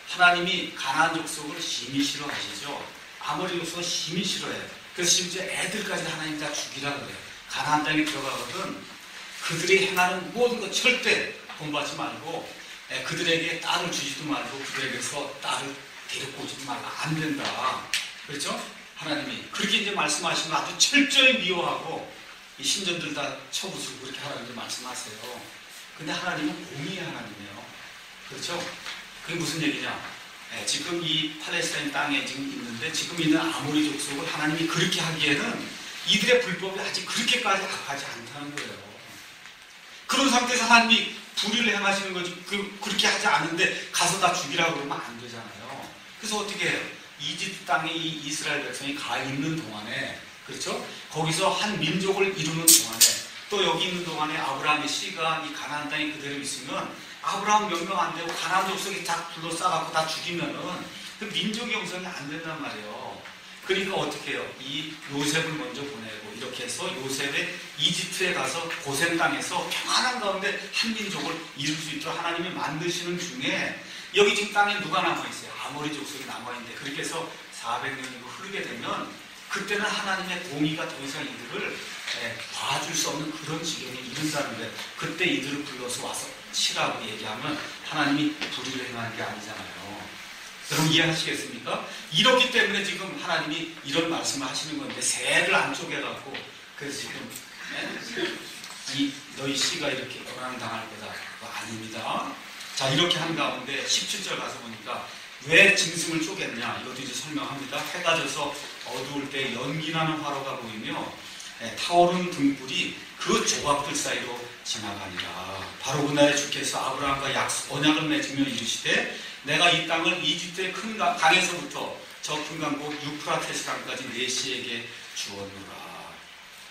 하나님이 가나안 족속을 심히 싫어하시죠. 아모리 족속은 심히 싫어해요. 그래서 심지어 애들까지 하나님 다 죽이라 그래요. 가나안 땅에 들어가거든 그들이 행하는 모든 것 절대 본받지 말고 그들에게 딸을 주지도 말고 그들에게서 딸을 데리고 오지도 말고 안 된다. 그렇죠? 하나님이 그렇게 이제 말씀하시면 아주 철저히 미워하고 이 신전들 다 쳐부수고 그렇게 하라고 말씀하세요. 근데 하나님은 공의의 하나님이에요. 그렇죠? 그게 무슨 얘기냐? 지금 이 팔레스타인 땅에 지금 있는데 지금 있는 아모리 족속을 하나님이 그렇게 하기에는 이들의 불법이 아직 그렇게까지 악하지 않다는 거예요. 그런 상태에서 하나님이 불의를 행하시는 거지 그렇게 하지 않은데 가서 다 죽이라고 그러면 안 되잖아요. 그래서 어떻게 해요? 이집트 땅에 이 이스라엘 백성이 가 있는 동안에, 그렇죠? 거기서 한 민족을 이루는 동안에 또 여기 있는 동안에 아브라함의 씨가 이 가나안 땅에 그대로 있으면 아브라함 명령 안 되고 가나안 족속이 다 둘러싸갖고 다 죽이면은 그 민족의 형성이 안 된단 말이에요. 그러니까 어떻게 해요? 이 요셉을 먼저 보내고 이렇게 해서 요셉의 이집트에 가서 고센 땅에서 평안한 가운데 한 민족을 이룰 수 있도록 하나님이 만드시는 중에 여기 지금 땅에 누가 남아있어요? 아모리 족속이 남아있는데 그렇게 해서 400년이 흐르게 되면 그 그때는 하나님의 공의가 더 이상 이들을 봐줄 수 없는 그런 지경에 이른다는데, 그때 이들을 불러서 와서 치라고 얘기하면 하나님이 불의를 행하는 게 아니잖아요. 여러분 이해하시겠습니까? 이렇기 때문에 지금 하나님이 이런 말씀을 하시는 건데, 새를 안 쪼개갖고, 그래서 지금 너희 씨가 이렇게 고난당할 거다. 그거 아닙니다. 자, 이렇게 한 가운데 17절 가서 보니까 왜 짐승을 쪼갰냐, 이것도 이제 설명합니다. 해가 져서 어두울 때 연기나는 화로가 보이며 타오르는 등불이 그 조각들 사이로 지나가니라. 바로 그날에 주께서 아브라함과 언약을 맺으며 이르시되, 내가 이 땅을 이집트의 큰 강에서부터 저 큰 강고 유프라테스 강까지 내 씨에게 주었노라.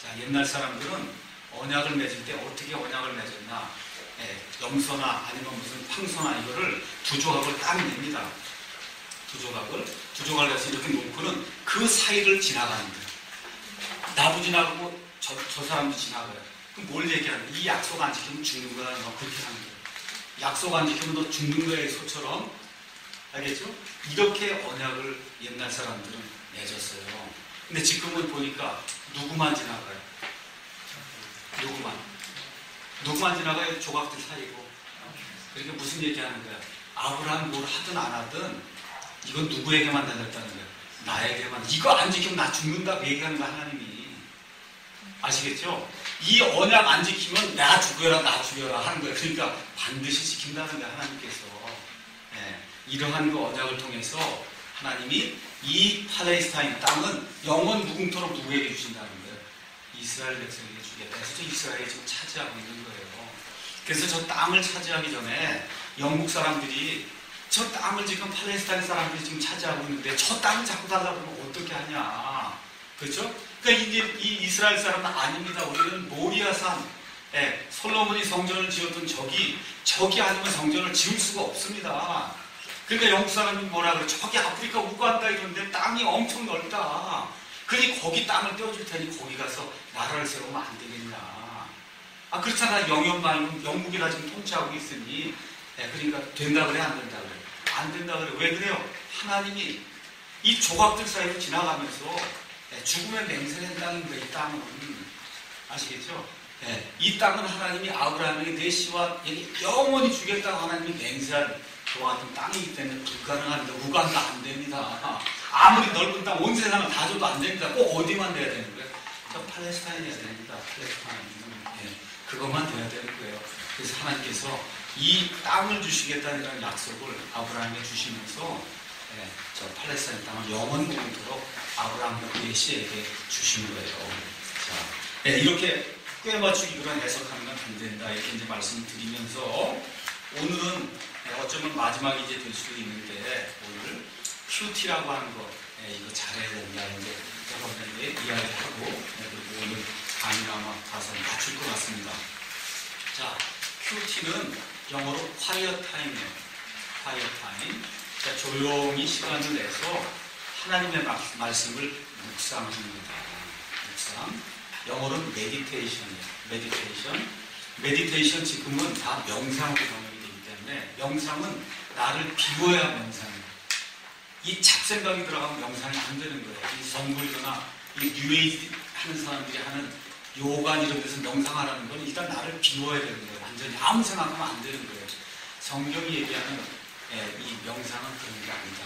자, 옛날 사람들은 언약을 맺을 때 어떻게 언약을 맺었나, 염소나 아니면 무슨 황소나 이거를 두 조각을 딱 냅니다. 두 조각을 해서 이렇게 놓고는 그 사이를 지나가는 거예요. 나도 지나가고 저 사람도 지나가요. 그럼 뭘 얘기하는 거예요? 이 약속 안 지키면 죽는 거라는 거, 그렇게 하는 거예요. 약속 안 지키면 너 죽는 거야, 소처럼. 알겠죠? 이렇게 언약을 옛날 사람들은 맺었어요. 근데 지금은 보니까 누구만 지나가요? 누구만 지나가요? 조각들 사이고. 그러니까 무슨 얘기하는 거야? 아브라함 뭘 하든 안 하든 이건 누구에게만 달렸다는 거야? 나에게만. 이거 안 지키면 나 죽는다, 그 얘기하는 거야, 하나님이. 아시겠죠? 이 언약 안 지키면 나 죽여라 하는 거야. 그러니까 반드시 지킨다는 거야, 하나님께서. 이러한 그 언약을 통해서 하나님이 이 팔레스타인 땅은 영원 무궁토록 누구에게 주신다는 거예요? 이스라엘 백성에게 주겠다. 그래서 이스라엘이 지금 차지하고 있는 거예요. 그래서 저 땅을 차지하기 전에 영국 사람들이 저 땅을 지금 팔레스타인 사람들이 지금 차지하고 있는데 저 땅을 자꾸 달라고 하면 어떻게 하냐. 그렇죠? 그러니까 이제 이 이스라엘 사람은 아닙니다. 우리는 모리아산, 솔로몬이 성전을 지었던 저기 아니면 성전을 지을 수가 없습니다. 그러니까 영국 사람이 뭐라 그래? 저기 아프리카 우간다 이런데 땅이 엄청 넓다. 그러니 거기 땅을 떼어줄 테니 거기 가서 나라를 세우면 안 되겠냐. 아, 그렇잖아. 영연 말고 영국이라 지금 통치하고 있으니. 그러니까 된다 그래, 안 된다 그래? 안 된다 그래. 왜 그래요? 하나님이 이 조각들 사이로 지나가면서 죽으면 맹세한 땅인 거예요, 이 땅은. 아시겠죠? 이 땅은 하나님이 아브라함에게 내 씨와 영원히 주겠다고 하나님이 맹세한 그와 같은 땅이기 때문에 불가능합니다. 우간도 안 됩니다. 아무리 넓은 땅 온 세상을 다 줘도 안 됩니다. 꼭 어디만 돼야 되는 거예요? 저 팔레스타인이어야 됩니다. 팔레스타인. 그것만 돼야 되는 거예요. 그래서 하나님께서 이 땅을 주시겠다는 약속을 아브라함에게 주시면서 저 팔레스타인 땅을 영원 무궁토록 아브라함과 그의 씨에게 주신 거예요. 자, 이렇게 꽤 맞추기 그런 해석하는 건 안 된다. 이렇게 이제 말씀드리면서 오늘은 어쩌면 마지막이 이제 될 수도 있는데, 오늘 큐티라고 하는 거 이거 잘해야 된다. 이제 여러분들에게 이야기하고 그리고 오늘 강의를 아마 가서 맞출 것 같습니다. 자, 큐티는 영어로 quiet time이에요. quiet time. 자, 조용히 시간을 내서 하나님의 말씀을 묵상하는 겁니다. 묵상. 영어로는 meditation이에요. 메디테이션 지금은 다 명상으로 번역이 되기 때문에, 명상은 나를 비워야 명상이에요. 이 잡생각이 들어가면 명상이 안 되는 거예요. 이 정글이거나 이 뉴에이지 하는 사람들이 하는 요가 이런 데서 명상하라는 건 일단 나를 비워야 되는 거예요. 완전히 아무 생각하면 안 되는 거예요. 성경이 얘기하는 이 명상은 그런 게 아니다.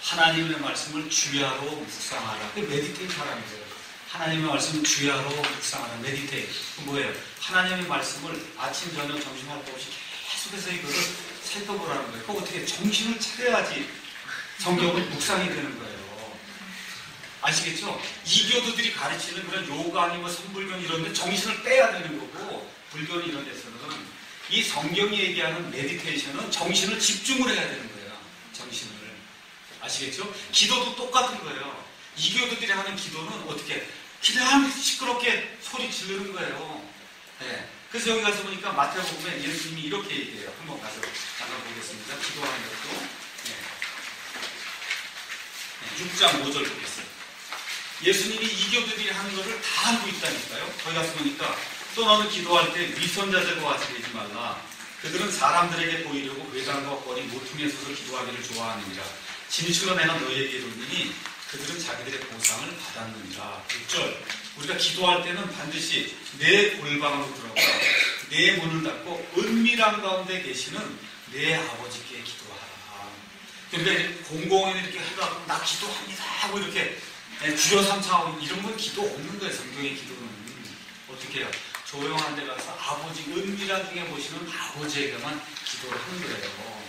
하나님의 말씀을 주야로 묵상하라. 그 메디테이트 하라는 거예요. 하나님의 말씀을 주야로 묵상하라. 메디테이트. 뭐예요? 하나님의 말씀을 아침, 저녁, 점심 할 것 없이 계속해서 이거를 살펴보라는 거예요. 그거 어떻게 정신을 차려야지 성경을 묵상이 되는 거예요. 아시겠죠? 이교도들이 가르치는 그런 요가 아니면 선불견 이런 데 정신을 빼야 되는 거고, 불교는 이런 데서는 이 성경이 얘기하는 메디테이션은 정신을 집중을 해야 되는 거예요. 정신을. 아시겠죠? 기도도 똑같은 거예요. 이교도들이 하는 기도는 어떻게? 그냥 시끄럽게 소리 지르는 거예요. 그래서 여기 가서 보니까 마태복음에 예수님이 이렇게 얘기해요. 한번 가서 잠깐 보겠습니다. 기도하는 것도 6장 5절 보겠어요. 예수님이 이교도들이 하는 것을 다 알고 있다니까요. 거기 가서 보니까 또 너는 기도할 때 위선자들과 같이 되지 말라. 그들은 사람들에게 보이려고 외관과 꼴이 모퉁이에 서서 기도하기를 좋아하느니라. 진실로 내가 너희에게 이르노니 그들은 자기들의 보상을 받았느니라. 6절 우리가 기도할 때는 반드시 내 골방으로 들어가 내 문을 닫고 은밀한 가운데 계시는 내 아버지께 기도하라. 그러니까 이제 공공연히 이렇게 해갖고 나 기도합니다 하고 이렇게 주여 삼창하고 이런 건 기도 없는 거예요. 성경의 기도는 어떻게 해요? 조용한 데 가서 아버지 은밀한 중에 보시는 아버지에게만 기도를 하는 거예요.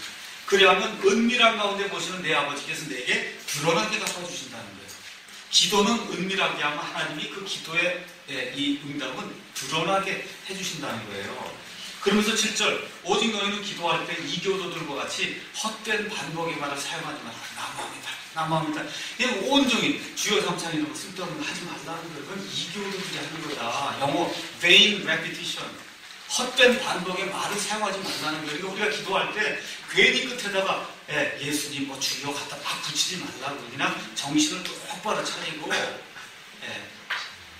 그래야만 은밀한 가운데 보시는 내 아버지께서 내게 드러나게 갚아주신다는 거예요. 기도는 은밀하게 하면 하나님이 그 기도의 이 응답은 드러나게 해주신다는 거예요. 그러면서 7절 오직 너희는 기도할 때 이교도들과 같이 헛된 반복의 말을 사용하지 마라. 나무합니다. 이건 온종일 주여 삼창이 너무 쓸데없는 거 하지 말라는 거예요. 그건 이교도들이 하는 거다. 영어 vain repetition. 헛된 반복의 말을 사용하지 말라는 거예요. 그러니까 우리가 기도할 때 괜히 끝에다가 예수님 뭐 주여 갖다 막 붙이지 말라고 그냥 정신을 똑바로 차리고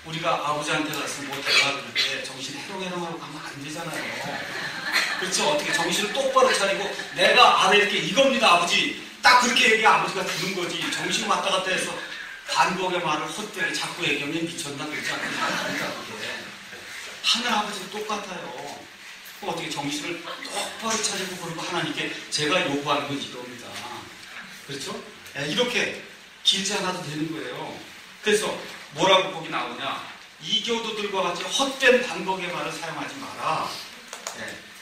우리가 아버지한테 가서 뭐 대화 그럴 때 정신 해롱해롱하고 가면 안 되잖아요. 그렇죠? 어떻게 정신을 똑바로 차리고 내가 알아낼게 이겁니다 아버지. 딱 그렇게 얘기해 아버지가 듣는 거지. 정신 왔다 갔다 해서 반복의 말을 헛되게 자꾸 얘기하면 미쳤나 그러지 않습니까? 하늘 아버지도 똑같아요. 어떻게 정신을 똑바로 차리고 그러고 하나님께 제가 요구하는 건 이겁니다. 그렇죠? 이렇게 길지 않아도 되는 거예요. 그래서 뭐라고 거기 나오냐? 이교도들과 같이 헛된 반복의 말을 사용하지 마라.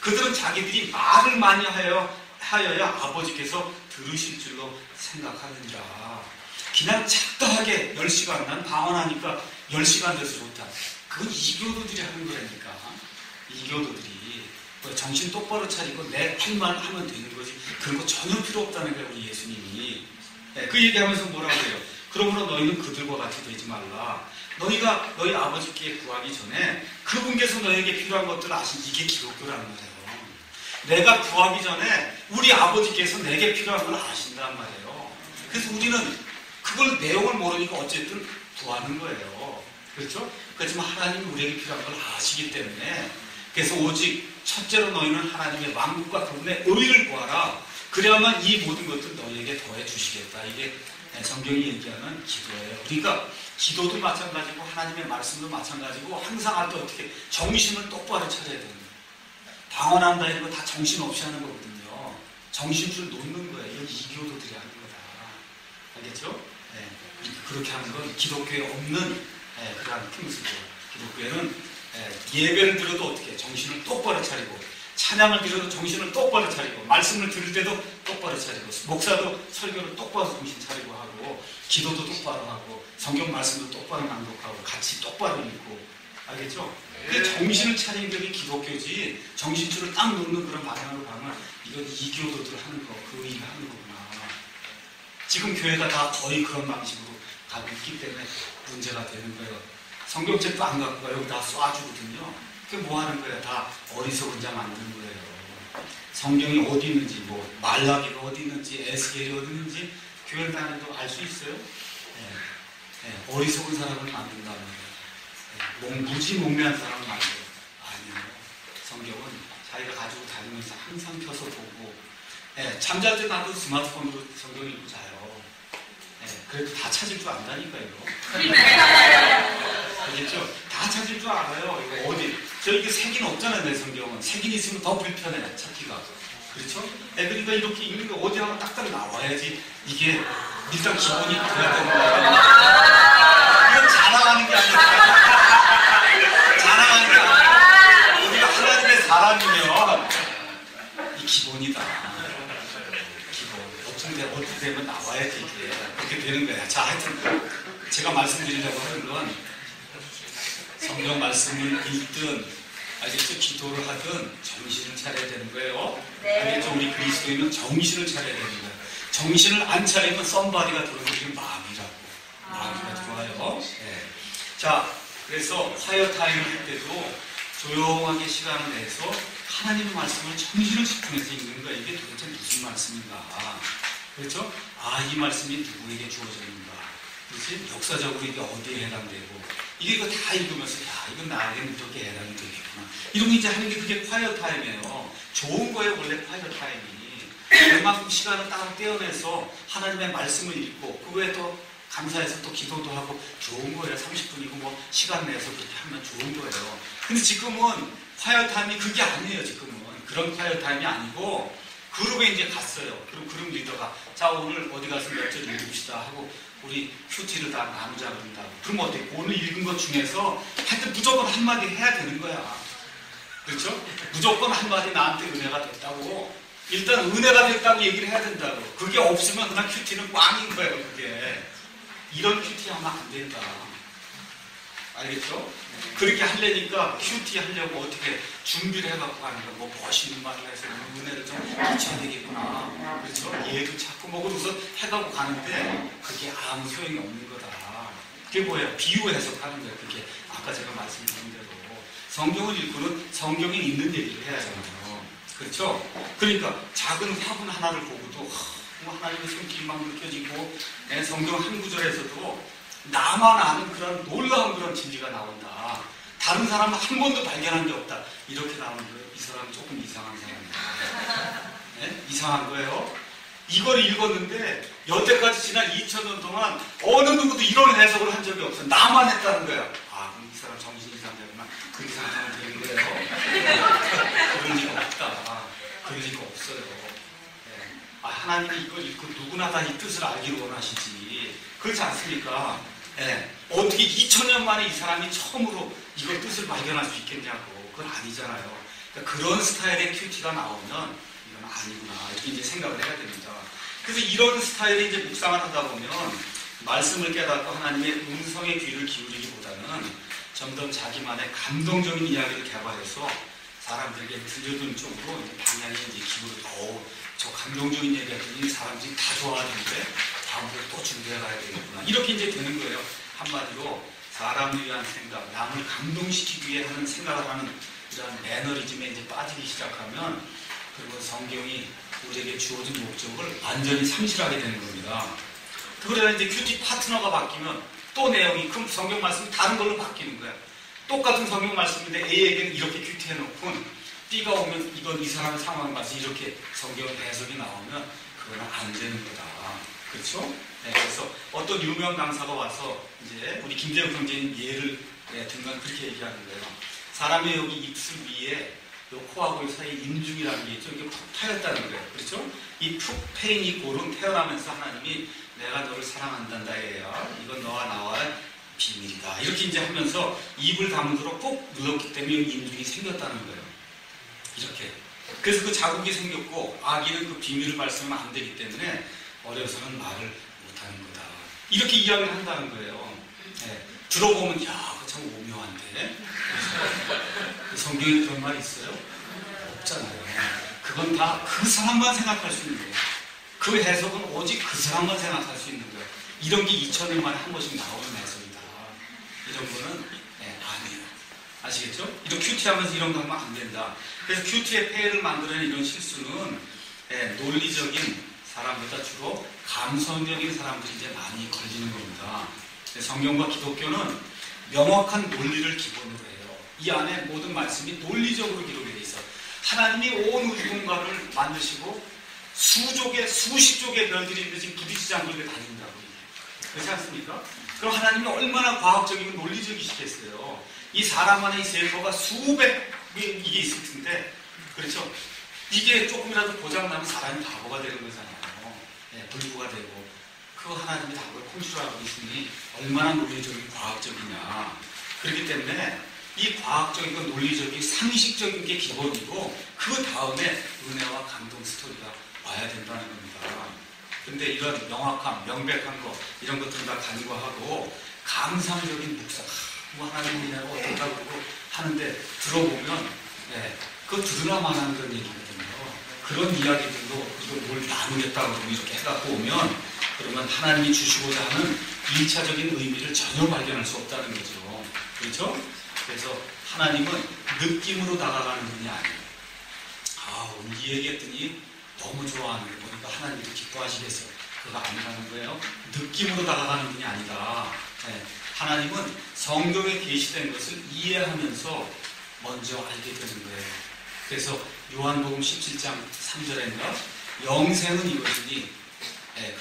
그들은 자기들이 말을 많이 하여야 아버지께서 들으실 줄로 생각하느니라. 그냥 착각하게 10시간 난 방언하니까 10시간 돼서 좋다. 그건 이교도들이 하는 거라니까. 이교도들이 정신 똑바로 차리고 내 할만 하면 되는 거지. 그런 거 전혀 필요 없다는 거예요. 우리 예수님이. 그 얘기하면서 뭐라고 해요? 그러므로 너희는 그들과 같이 되지 말라. 너희가 너희 아버지께 구하기 전에 그분께서 너에게 필요한 것들을 아신 이게 기독교라는 거예요. 내가 구하기 전에 우리 아버지께서 내게 필요한 걸 아신단 말이에요. 그래서 우리는 그걸 내용을 모르니까 어쨌든 구하는 거예요. 그렇죠? 그렇지만 하나님이 우리에게 필요한 걸 아시기 때문에 그래서 오직 첫째로 너희는 하나님의 만국과 그분의 의를 구하라. 그래야만 이 모든 것들 너희에게 더해 주시겠다. 이게 성경이 얘기하는 기도예요. 그러니까 기도도 마찬가지고 하나님의 말씀도 마찬가지고 항상 할 때 어떻게 정신을 똑바로 차려야 되는 거예요. 방언한다 이런 거 다 정신없이 하는 거거든요. 정신줄 놓는 거예요. 이건 이교도들이 하는 거다. 알겠죠? 그렇게 하는 건 기독교에 없는 그러한 풍습이에요. 기독교에는 예배를 드려도 어떻게 정신을 똑바로 차리고 찬양을 드려도 정신을 똑바로 차리고 말씀을 들을 때도 똑바로 차리고 목사도 설교를 똑바로 정신 차리고 하고 기도도 똑바로 하고 성경 말씀도 똑바로 낭독하고 같이 똑바로 읽고 알겠죠? 근데 정신을 차리는 게 기독교지 정신줄을 딱 놓는 그런 방향으로 가면 이건 이교도들 하는 거 그 의미가 하는 거구나. 지금 교회가 다 거의 그런 방식으로 가고 있기 때문에 문제가 되는 거예요. 성경책도 안 갖고 가요. 여기 다 쏴주거든요. 그게 뭐 하는 거예요? 다 어리석은 자 만드는 거예요. 성경이 어디 있는지, 뭐 말라기가 어디 있는지, 에스겔이 어디 있는지 교회를 다녀도 알 수 있어요? 어리석은 사람을 만든다는 거예요. 무지몽매한 사람을 만들어요. 아니에요. 성경은 자기가 가지고 다니면서 항상 펴서 보고 잠잘 때 나도 스마트폰으로 성경 읽고 자요. 그래도 다 찾을 줄 안다니까요. 알겠죠? 다 찾을 줄 알아요. 이거 어디? 이게 색인 없잖아요, 내 성경은. 색인 있으면 더 불편해, 찾기가. 그렇죠? 그러니까 이렇게 읽는 거 어디 하면 딱딱 나와야지 이게 일단 기본이 돼야 되는 거예요. 이건 자랑하는 게 아니라 자랑하는 게 아니라 우리가 하나님의 사람이면 이 기본이다. 어떻게 되면 나와야지 이게 그렇게 되는 거야. 자, 하여튼 제가 말씀드리려고 하는 건 성경 말씀을 읽든 알겠죠? 기도를 하든 정신을 차려야 되는 거예요. 알겠죠? 우리 그리스도인은 정신을 차려야 되는 거예요. 정신을 안 차리면 썸바디가 들어오는 게 마음이라고. 마음이가 들어와요. 자, 그래서 화요 타임을 할 때도 조용하게 시간을 내서 하나님의 말씀을 정신을 집중해서 읽는 거야. 이게 도대체 무슨 말씀인가? 그렇죠? 이 말씀이 누구에게 주어졌는가? 그렇지? 역사적으로 이게 어디에 해당되고 이거 다 읽으면서 이건 나에게는 이렇게 해당이 되겠구나. 이런 거 이제 하는 게 그게 콰이어 타임이에요. 좋은 거예요, 원래 콰이어 타임이. 그만큼 시간을 딱 떼어내서 하나님의 말씀을 읽고 그 외에 또 감사해서 또 기도도 하고 좋은 거예요. 30분이고 뭐 시간 내서 그렇게 하면 좋은 거예요. 근데 지금은 콰이어 타임이 그게 아니에요. 지금은 그런 콰이어 타임이 아니고 그룹에 이제 갔어요. 그럼 그룹 리더가 자 오늘 어디 가서 몇 절 읽읍시다 하고 우리 큐티를 다 나누자 그런다고. 그럼 어때? 오늘 읽은 것 중에서 하여튼 무조건 한마디 해야 되는 거야. 그렇죠? 무조건 한마디 나한테 은혜가 됐다고. 일단 은혜가 됐다고 얘기를 해야 된다고. 그게 없으면 그냥 큐티는 꽝인 거예요. 그게. 이런 큐티 하면 안 된다. 알겠죠? 그렇게 하려니까 큐티 하려고 어떻게 준비를 해갖고 하는 거야. 뭐 멋있는 말을 해서 은혜를 좀 끼쳐야 되겠구나. 그렇죠? 얘도 자꾸 뭐 그러고서 해갖고 가는데 그게 아무 소용이 없는 거다. 그게 뭐예요? 비유 해석하는 거예요. 그게 아까 제가 말씀드린 대로 성경을 읽고는 성경에 있는 얘기를 해야 하잖아요. 그렇죠? 그러니까 작은 화분 하나를 보고도 하나님의 손길이 막 느껴지고 성경 한 구절에서도 나만 아는 그런 놀라운 그런 진리가 나온다. 다른 사람은 한 번도 발견한 게 없다. 이렇게 나오는 거예요. 이 사람은 조금 이상한 사람이에요. 네? 이상한 거예요. 이걸 읽었는데 여태까지 지난 2000년 동안 어느 누구도 이런 해석을 한 적이 없어요. 나만 했다는 거야. 아, 그럼 이 사람 정신이 이상되구나. 그 이상하면 되는 거예요. 그런 일 없다. 그런 일 없어요. 네. 아, 하나님이 이걸 읽고 누구나 다 이 뜻을 알기를 원하시지. 그렇지 않습니까? 네. 어떻게 2000년 만에 이 사람이 처음으로 이걸 뜻을 발견할 수 있겠냐고. 그건 아니잖아요. 그러니까 그런 스타일의 큐티가 나오면 이건 아니구나. 이렇게 이제 생각을 해야 됩니다. 그래서 이런 스타일의 이제 묵상을 하다 보면 말씀을 깨닫고 하나님의 음성의 귀를 기울이기보다는 점점 자기만의 감동적인 이야기를 개발해서 사람들에게 들려주는 쪽으로 방향이 이제 기울어져. 저 감동적인 얘기했더니 사람들이 다 좋아하는데 다음부터 또 준비해 가야 되겠구나. 이렇게 이제 되는 거예요. 한마디로 사람을 위한 생각, 남을 감동시키기 위해 하는 생각을 하는 이런 매너리즘에 이제 빠지기 시작하면 그리고 성경이 우리에게 주어진 목적을 완전히 상실하게 되는 겁니다. 그래야 이제 큐티 파트너가 바뀌면 또 내용이 그럼 성경 말씀이 다른 걸로 바뀌는 거야. 똑같은 성경 말씀인데 A에게는 이렇게 큐티해놓고 B가 오면 이건 이 사람의 상황에 맞서 이렇게 성경 해석이 나오면 그거는 안 되는 거다. 그렇죠? 네, 그래서 어떤 유명 강사가 와서 이제 우리 김재욱 경제님 예를 들면 그렇게 얘기하는 거예요. 사람의 여기 입술 위에 요 코하고 사이 인중이라는 게 있죠. 이게 푹 파였다는 거예요. 그렇죠? 이 푹 패인 이 골은 태어나면서 하나님이 내가 너를 사랑한단다 얘야. 이건 너와 나와의 비밀이다. 이렇게 이제 하면서 입을 다물도록 꼭 눌렀기 때문에 인중이 생겼다는 거예요. 이렇게. 그래서 그 자국이 생겼고 아기는 그 비밀을 말씀하면 안 되기 때문에 어려서는 말을 못하는 거다. 이렇게 이야기를 한다는 거예요. 네. 들어보면 야, 그거 참 오묘한데. 성경에 그런 말이 있어요? 없잖아요. 그건 다 그 사람만 생각할 수 있는 거예요. 그 해석은 오직 그 사람만 생각할 수 있는 거예요. 이런 게 2000년 만에 한 번씩 나오는 해석이다. 이런 거는 아니에요. 아시겠죠? 이런 큐티하면서 이런 거 하면 안 된다. 그래서 큐티의 폐해를 만들어낸 이런 실수는 논리적인 사람보다 주로 감성적인 사람들이 이제 많이 걸리는 겁니다. 성경과 기독교는 명확한 논리를 기본으로 해요. 이 안에 모든 말씀이 논리적으로 기록이 되어 있어요. 하나님이 온 우주 공간을 만드시고 수족의 수십 족의 별들이 있는데 지금 부딪히지 않고 이렇게 다닌다고. 그렇지 않습니까? 그럼 하나님이 얼마나 과학적이고 논리적이시겠어요. 이 사람 안에 이 세포가 수백 이게 있을 텐데, 그렇죠? 이게 조금이라도 고장나면 사람이 바보가 되는 거잖아요. 불구가 되고. 그거 하나님이 다 그걸 컨트롤하고 있으니 얼마나 논리적이고 과학적이냐. 그렇기 때문에 이 과학적이고 논리적인 상식적인 게 기본이고 그 다음에 은혜와 감동 스토리가 와야 된다는 겁니다. 근데 이런 명확함, 명백한 거 이런 것들은 다 간과하고 감상적인 묵상, 뭐 하나님이 내가 어떻다 그러고 하는데 들어보면 그거 들으나만 하는 그런 얘기거든요. 그런 이야기들도 이걸 뭘 나누겠다고 이렇게 해갖고 오면 그러면 하나님이 주시고자 하는 1차적인 의미를 전혀 발견할 수 없다는 거죠. 그렇죠? 그래서 하나님은 느낌으로 다가가는 분이 아니에요. 오늘 이 얘기했더니 너무 좋아하는 거 보니까 하나님도 기뻐하시겠어요. 그거 아니라는 거예요. 느낌으로 다가가는 분이 아니다. 하나님은 성경에 계시된 것을 이해하면서 먼저 알게 되는 거예요. 그래서 요한복음 17장 3절인가 영생은 이것이니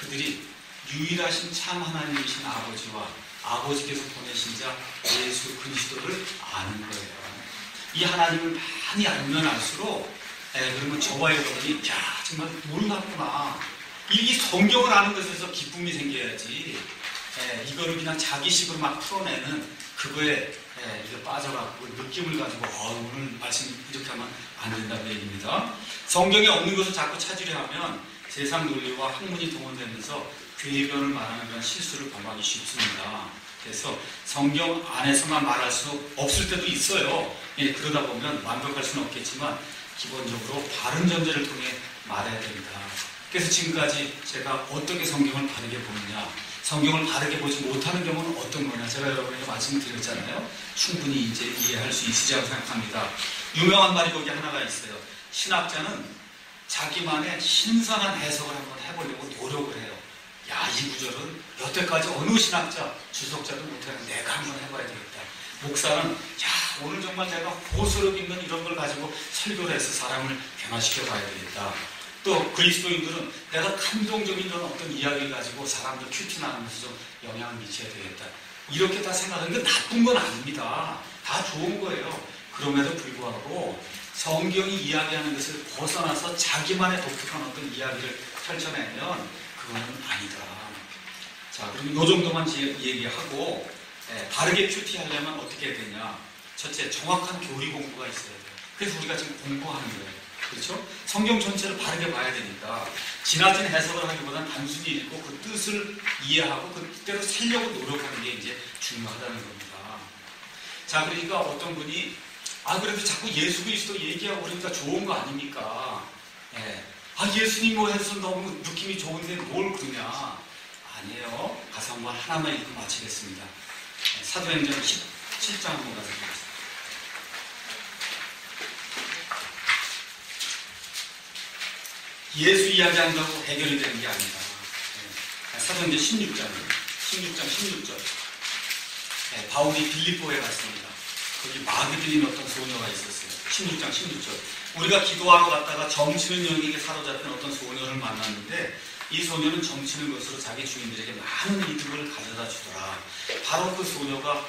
그들이 유일하신 참 하나님이신 아버지와 아버지께서 보내신 자 예수 그리스도를 아는 거예요. 이 하나님을 많이 알면 알수록 그러면 저와 여러분이 야 정말 몰랐구나. 이 성경을 아는 것에서 기쁨이 생겨야지 이거를 그냥 자기식으로 막 풀어내는 그거에 이제 빠져갖고 느낌을 가지고 오늘 말씀 이렇게 하면 안 된다는 얘기입니다. 성경에 없는 것을 자꾸 찾으려 하면 세상 논리와 학문이 동원되면서 궤변을 말하는 그런 실수를 범하기 쉽습니다. 그래서 성경 안에서만 말할 수 없을 때도 있어요. 그러다 보면 완벽할 수는 없겠지만 기본적으로 바른 전제를 통해 말해야 됩니다. 그래서 지금까지 제가 어떻게 성경을 바르게 보느냐, 성경을 바르게 보지 못하는 경우는 어떤 거냐, 제가 여러분에게 말씀을 드렸잖아요. 충분히 이제 이해할 수 있으리라고 생각합니다. 유명한 말이 거기 하나가 있어요. 신학자는 자기만의 신선한 해석을 한번 해보려고 노력을 해요. 야, 이 구절은 여태까지 어느 신학자, 주석자도 못하는 내가 한번 해봐야 되겠다. 목사는 야, 오늘 정말 내가 고스력 있는 이런 걸 가지고 설교를 해서 사람을 변화시켜 봐야 되겠다. 또 그리스도인들은 내가 감동적인 이런 어떤 이야기를 가지고 사람들 큐티 나누면서 좀 영향을 미쳐야 되겠다. 이렇게 다 생각하는 게 나쁜 건 아닙니다. 다 좋은 거예요. 그럼에도 불구하고 성경이 이야기하는 것을 벗어나서 자기만의 독특한 어떤 이야기를 펼쳐내면 그거는 아니다. 자, 그러면 이 정도만 얘기하고 바르게 큐티하려면 어떻게 해야 되냐. 첫째, 정확한 교리 공부가 있어야 돼요. 그래서 우리가 지금 공부하는 거예요. 그렇죠? 성경 전체를 바르게 봐야 되니까 지나친 해석을 하기보다는 단순히 읽고 그 뜻을 이해하고 그대로 살려고 노력하는 게 이제 중요하다는 겁니다. 자, 그러니까 어떤 분이 그래도 자꾸 예수 그리스도 얘기하고 그러니까 좋은 거 아닙니까? 예수님 뭐 해서 너무 느낌이 좋은데 뭘 그러냐? 아니에요. 가서 한번 하나만 읽고 마치겠습니다. 사도행전 17장 한번 가서 보겠습니다. 예수 이야기한다고 해결이 되는 게 아니다. 사도행전 16절. 바울이 빌립보에 갔습니다. 거기 마그들인 어떤 소녀가 있었어요. 16절. 우리가 기도하러 갔다가 정치는 영에게 사로잡힌 어떤 소녀를 만났는데 이 소녀는 정치는 것으로 자기 주인들에게 많은 이득을 가져다 주더라. 바로 그 소녀가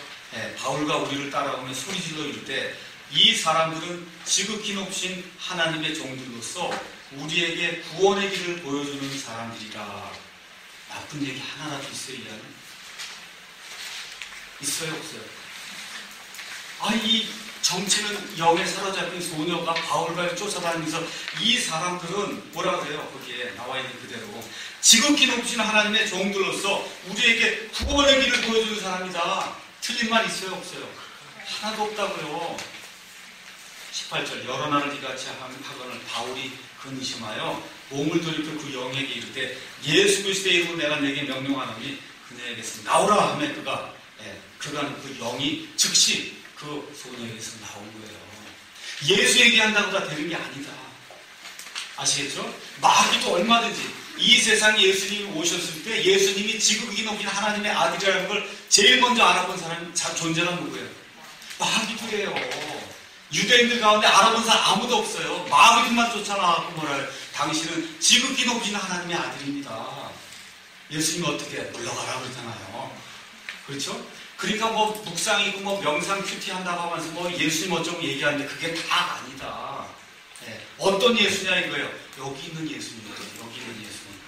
바울과 우리를 따라오며 소리질러 이를 때 이 사람들은 지극히 높으신 하나님의 종들로서 우리에게 구원의 길을 보여주는 사람들이라. 나쁜 얘기 하나라도 있어요, 이 안에? 있어요, 없어요? 이 정치는 영에 사로잡힌 소녀가 바울과 쫓아다니면서 이 사람들은 뭐라 그래요? 거기에 나와 있는 그대로 지극히 높으신 하나님의 종들로서 우리에게 구원의 길을 보여주는 사람이다. 틀린 말 있어요, 없어요? 하나도 없다고요. 18절. 여러 날을 이같이 하거늘 바울이 근심하여 몸을 돌이켜 그 영에게 이르되 예수 그리스도의 이름으로 내가 내게 명령하노니 그녀에게서 나오라 하며 그가 그 영이 즉시 그 소녀에게서 나온 거예요. 예수 얘기한다고 다 되는 게 아니다. 아시겠죠? 마귀도 얼마든지 이 세상에 예수님이 오셨을 때 예수님이 지극히 높은 하나님의 아들이라는 걸 제일 먼저 알아본 사람 존재가 누구예요? 마귀도예요. 유대인들 가운데 알아본 사람 아무도 없어요. 마귀들만 쫓아나가고 뭐라 해요? 당신은 지극히 높은 하나님의 아들입니다. 예수님이 어떻게 물러가라 그러잖아요. 그렇죠? 그러니까 뭐 묵상이고 뭐 명상 큐티 한다고 하면서 뭐 예수님 어쩌고 얘기하는데 그게 다 아니다. 어떤 예수냐 이거예요. 여기 있는 예수님이에요. 여기 있는 예수님.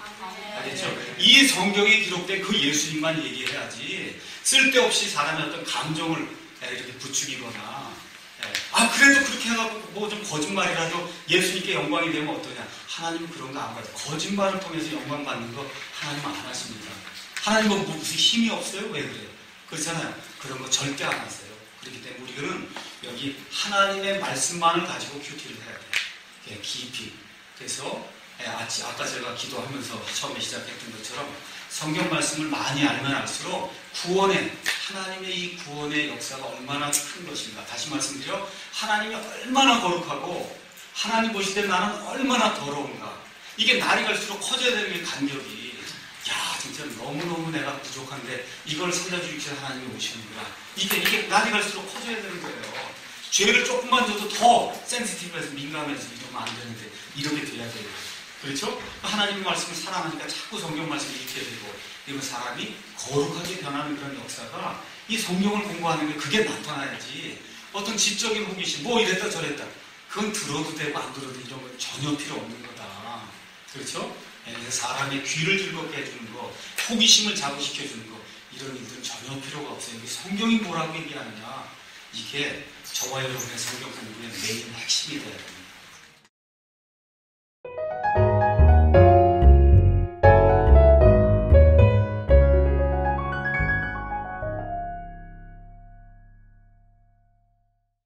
알겠죠? 이 성경에 기록된 그 예수님만 얘기해야지 쓸데없이 사람의 어떤 감정을 이렇게 부추기거나 그래도 그렇게 해가지고 뭐 좀 거짓말이라도 예수님께 영광이 되면 어떠냐. 하나님은 그런 거 안 받아요. 거짓말을 통해서 영광 받는 거 하나님은 안 하십니다. 하나님은 무슨 힘이 없어요? 왜 그래요? 그렇잖아요. 그런 거 절대 안 하세요. 그렇기 때문에 우리는 여기 하나님의 말씀만을 가지고 큐티를 해야 돼요. 깊이. 그래서 아까 제가 기도하면서 처음에 시작했던 것처럼 성경 말씀을 많이 알면 알수록 하나님의 이 구원의 역사가 얼마나 큰 것인가. 다시 말씀드려 하나님이 얼마나 거룩하고 하나님 보실 때 나는 얼마나 더러운가. 이게 날이 갈수록 커져야 되는 게 간격이. 진짜 너무너무 내가 부족한데 이걸 살려주기 위해서 하나님이 오시는구나. 이게 날이 갈수록 커져야 되는 거예요. 죄를 조금만 줘도 더 센시티브해서 민감해서 이러면 안 되는데 이렇게 돼야 돼요. 그렇죠? 하나님의 말씀을 사랑하니까 자꾸 성경 말씀을 읽게 되고 그리고 사람이 거룩하게 변하는 그런 역사가 이 성경을 공부하는 게 그게 나타나야지 어떤 지적인 호기심 뭐 이랬다 저랬다 그건 들어도 되고 안 들어도 이런 건 전혀 필요 없는 거다. 그렇죠? 사람의 귀를 즐겁게 해주는 거, 호기심을 자극시켜주는 거 이런 일들은 전혀 필요가 없어요. 성경이 뭐라고 얘기하느냐 이게 저와 여러분의 성경 공부의 메인 핵심이 돼야 됩니다.